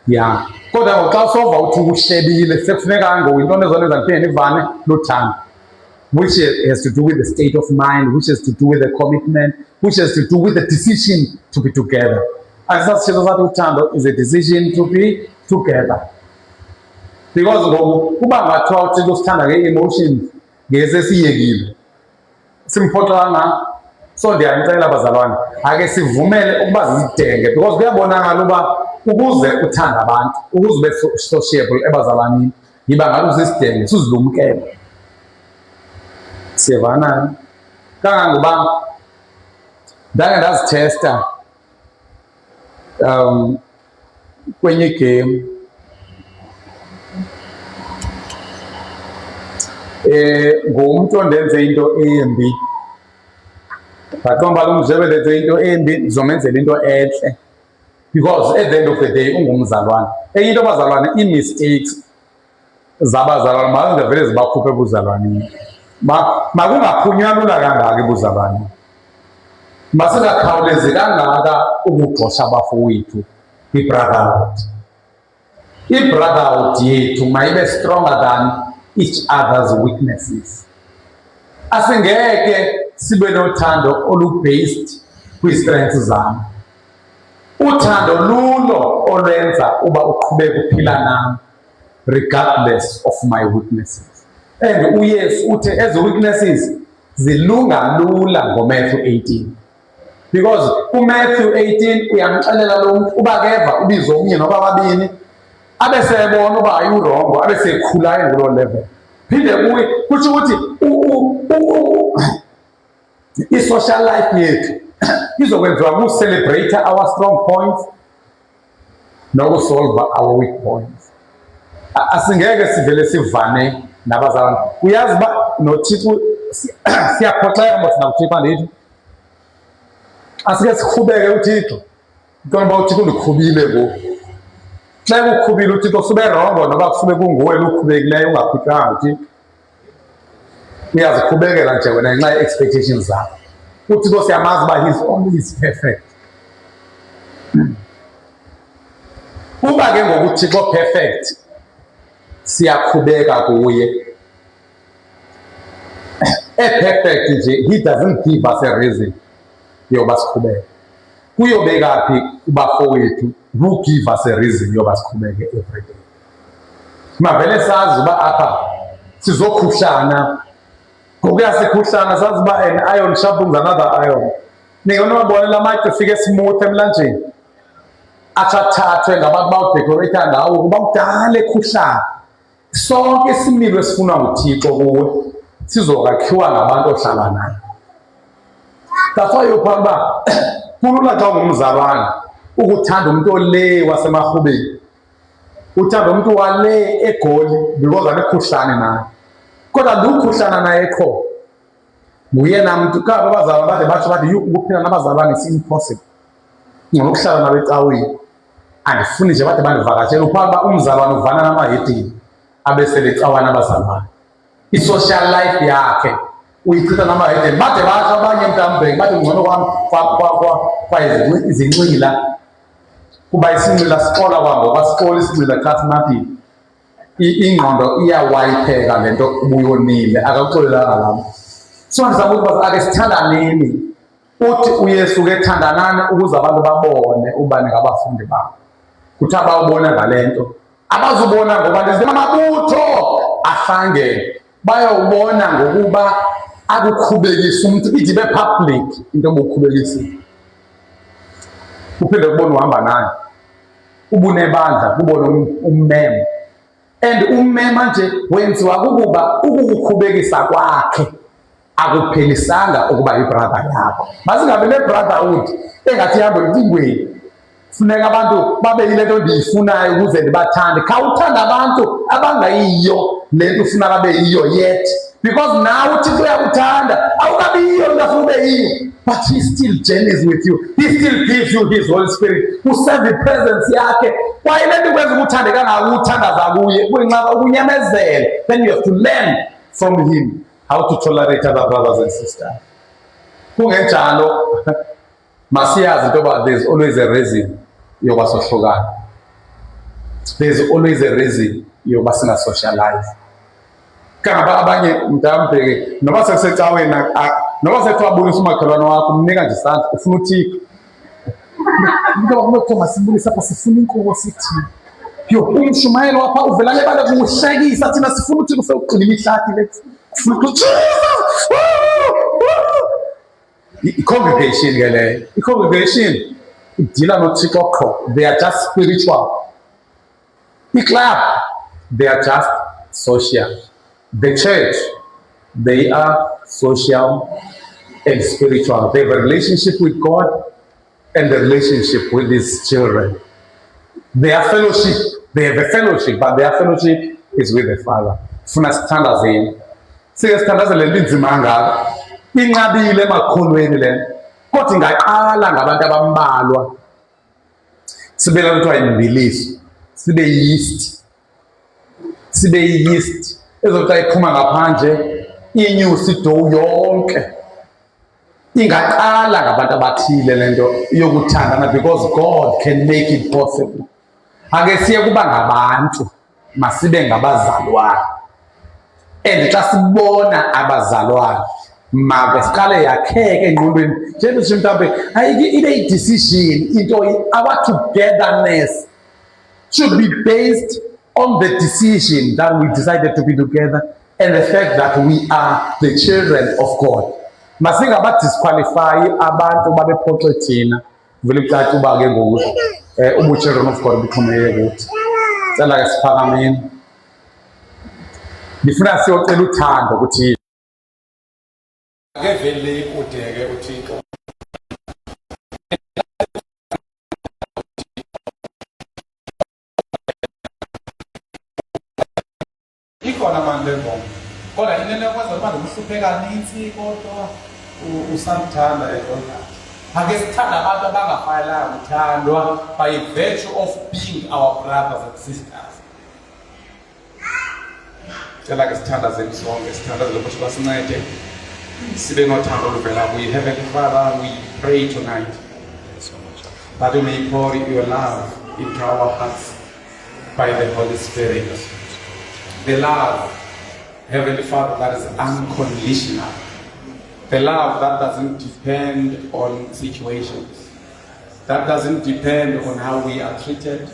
ya kodwa xa usova uthi uhlebile sekufuneka ngowintoni ezona ezaniphinda nivane luthando, which has to do with the state of mind, which has to do with the commitment, which has to do with the decision to be together. Asasithetha sathi uthando is a decision to be together, because ngoku kuba ngathiwa uThixo usithanda nge-emotions ngesesiyekile simphoxanga. So ndiyanicela bazalwane, ake sivumele ukuba zizidenge, because kuyabonakala uba ukuze uthanda abantu, ukuze ube sociable ebazalwaneni, yiba ngabe usisidenge sizilumkele. Siyavana kangangoba ndake ndazithesta kwenye igame ngumntu ondenze into embi, baqomba lumzebe ndenze into embi ndizomenzela into enhle, because at the end of the day ungumzalwane. Enye into bazalwane, ii-mistakes zabazalwane mazingavele zibakhuphe ebuzalwaneni. Makungaphunywa lula kangaka ebuzalwaneni. Masingakhawulezi kangaka ukugxosha abafowethu kwi-brotherhood. I-brotherhood yethu mayibe stronger than each other's weaknesses. Asingeke sibe nothando olu-based kwi-strengths zami. Uthando lulo olwenza uba uqhubeke uphila nami regardless of my weaknesses. And uYesu uthe ezi weaknesses zilunga lula ngoMatthew 18. Because uMatthew 18 uyamxelela lo muntu uba keva ubize omnye noba ababini abe sebona uba ayurongo abe sekhulayo kuloo level. Phinde kuye kusho ukuthi i-social life yethu izokwenziwa ku-celebrate our strong points nokusolve our weak points. Asingeke sivele sivane nabazalwane. Uyazi uba noThixo siyaphoxeka mos nakuThixo andithi asike sikhubeke uThixo ntona uba uThixo ndikhubile ngoku. Xa kukhubile uThixo sube rongo noba kusube kunguwe lukhubekileyo ungakhutshwanga uThixo. Uyazikhubekela nje wena ngenxa ye-expectations zakho. uThixo siyamazi uba he's always perfect. Uba ke ngoku uThixo perfect siyakhubeka kuye. Perfect nje he doesn't give us a reason yoba sikhubeke. Kuyobeka phi kubafowethu who give us a reason yoba sikhubeke every day. Mavele sazi uba apha sizokhuhlana. Ngokuya sikhuhlana sazi uba an iron sharpens another iron. Ningonobone la matye fike smooth emlanjeni athathathwe ngabantu bawudekoreyitha ngawo kuba kudala ekhuhlana. Sonke isimilo esifunwa nguThixo kuwe sizokakhiwa ngabantu ohlala nayo. That's why uphambi uba kulula xa ungumzalwane ukuthanda umuntu ole wasemahubeni, uthanda umuntu wale eGoli because anekhuhlane naye. Kodwa lukhuhlana naye qho nguyena muntu kaba abazalwane bade batsho bathi ukuphila nabazalwane is impossible. Ngokuhlala nabo ecaweni andifuni nje bade bandivakashele uphambi uba umzalwane uvana namahedini abesele ecaweni abazalwane. I-social life yakhe uyichitha namahedini bade basho abanye mntambeki bathi ngcono izincila kuba isincila sixola kwangokwasikolo isincila xa sinaphile ingqondo iyawayipheka le nto ubuyonile akakuxolelanga lapho. So ndizama ukuba ake sithandaneni. Uthi uYesu ke thandanani ukuze abantu babone uba ningabafundi babo. Kuthi abawubona ngale nto abazubona ngoba amabutho ahlangene bayawubona ngokuba akukhubekisa umuntu ithi ibe public into obukhubekisile. Uphinde kubona uhamba naye ubunebandla kubona ummemo. And ummema nje wenziwa kukuba ukukukhubekisa kwakhe akuphelisanga ukuba ibrother yakho. Masingabe ne-brotherhood engathi ihambe emcingweni. Funeka abantu babe yile nto ndiyifunayo ukuze ndibathande. Khawuthanda abantu abangayiyo le nto ufuna babe yiyo yet. Because nawe uThixo uyakuthanda awukabi yiyo ndafuna ube yiyo. But he still journeys with you. He still gives you his Holy Spirit. Userve presence yakhe. Kwaye le nto kwenza ukuthande kangaka uthandaza kuye kuyinxaba ukunyamezela. Then you have to learn from him how to tolerate other brothers and sisters. Kungenjalo masiyazi into yoba there's always a reason yoba sohlukana. There's always a reason yoba singasocialize. Kangaba abanye mntambeke noba sekusecaweni noba sekuwabonisa umakhelwane wakho umnika nje isandla ufuna uThixo. Into kuthiwa masibulise apha sifuna inkosi thina. Yo umshumayelo wapha uvelane bale kuhlekisa thina sifuna uThixo sewuqina imihlathi le. I-congregation ke leyo. I-congregation idila noThixo qho. They are just spiritual. I-club they are just social. The church they are social and spiritual. They have a relationship with God and the relationship with his children. Their fellowship, they have a fellowship, but their fellowship is with the Father. Funa sithandazeni. Sike sithandazele le nzima kangaka. Inqabile emakhonweni le. Kodwa ingaqala ngabantu abambalwa. Sibe la kuthiwa imbiliso. Sibe yeast. sibe yi-yeast ezokuthi iphuma ngaphandle inyuse idowu yonke. Ingaqala ngabantu abathile le nto yokuthandana because God can make it possible. Ake siye kuba ngabantu, masibe ngabazalwane. And xa sibona abazalwane, make siqale yakheke engqondweni njengokuthi mhlawumbe ibe yi-decision into our togetherness should be based on the decision that we decided to be together and the fact that we are the children of God. Masingabadisqualify abantu babephoxe thina vele kucace uba ke ngoku ubu-children of God buxhomekeke kuthi. Cela ke siphakameni. Ndifuna siyocela uthando kuthina. Ake vele kude-ke uThixo. Ikhona manje le ngoma. Kodwa into ekwenza uba ndikuhluphe kanintsi kodwa usamthanda edonga. Ake sithanda abantu abangafayelanga uthandwa by virtue of being our brothers and sisters. Cela ke sithandazeni sonke, sithandazele ukuthi basincede sibe nothando oluvela kuye. Heavenly Father, we pray tonight that you may pour your love into our hearts by the Holy Spirit. The love, Heavenly Father, that is unconditional. The love that doesn't depend on situations. That doesn't depend on how we are treated.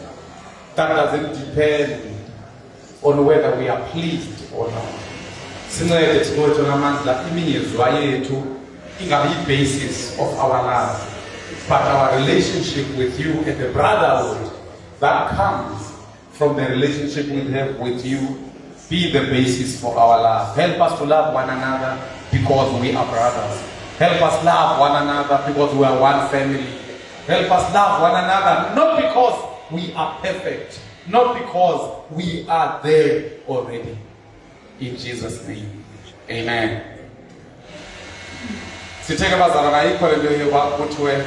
That doesn't depend on whether we are pleased or not. Sincede Thixo namandla imizwa yethu ingabi basis of our love, but our relationship with you and the brotherhood that comes from the relationship we have with you be the basis for our love. Help us to love one another because we are brothers. Help us love one another because we are one family. Help us love one another not because we are perfect, not because we are there already. In Jesus' name, amen. Sitheke bazalwana ayikho le nto yoba kuthiwe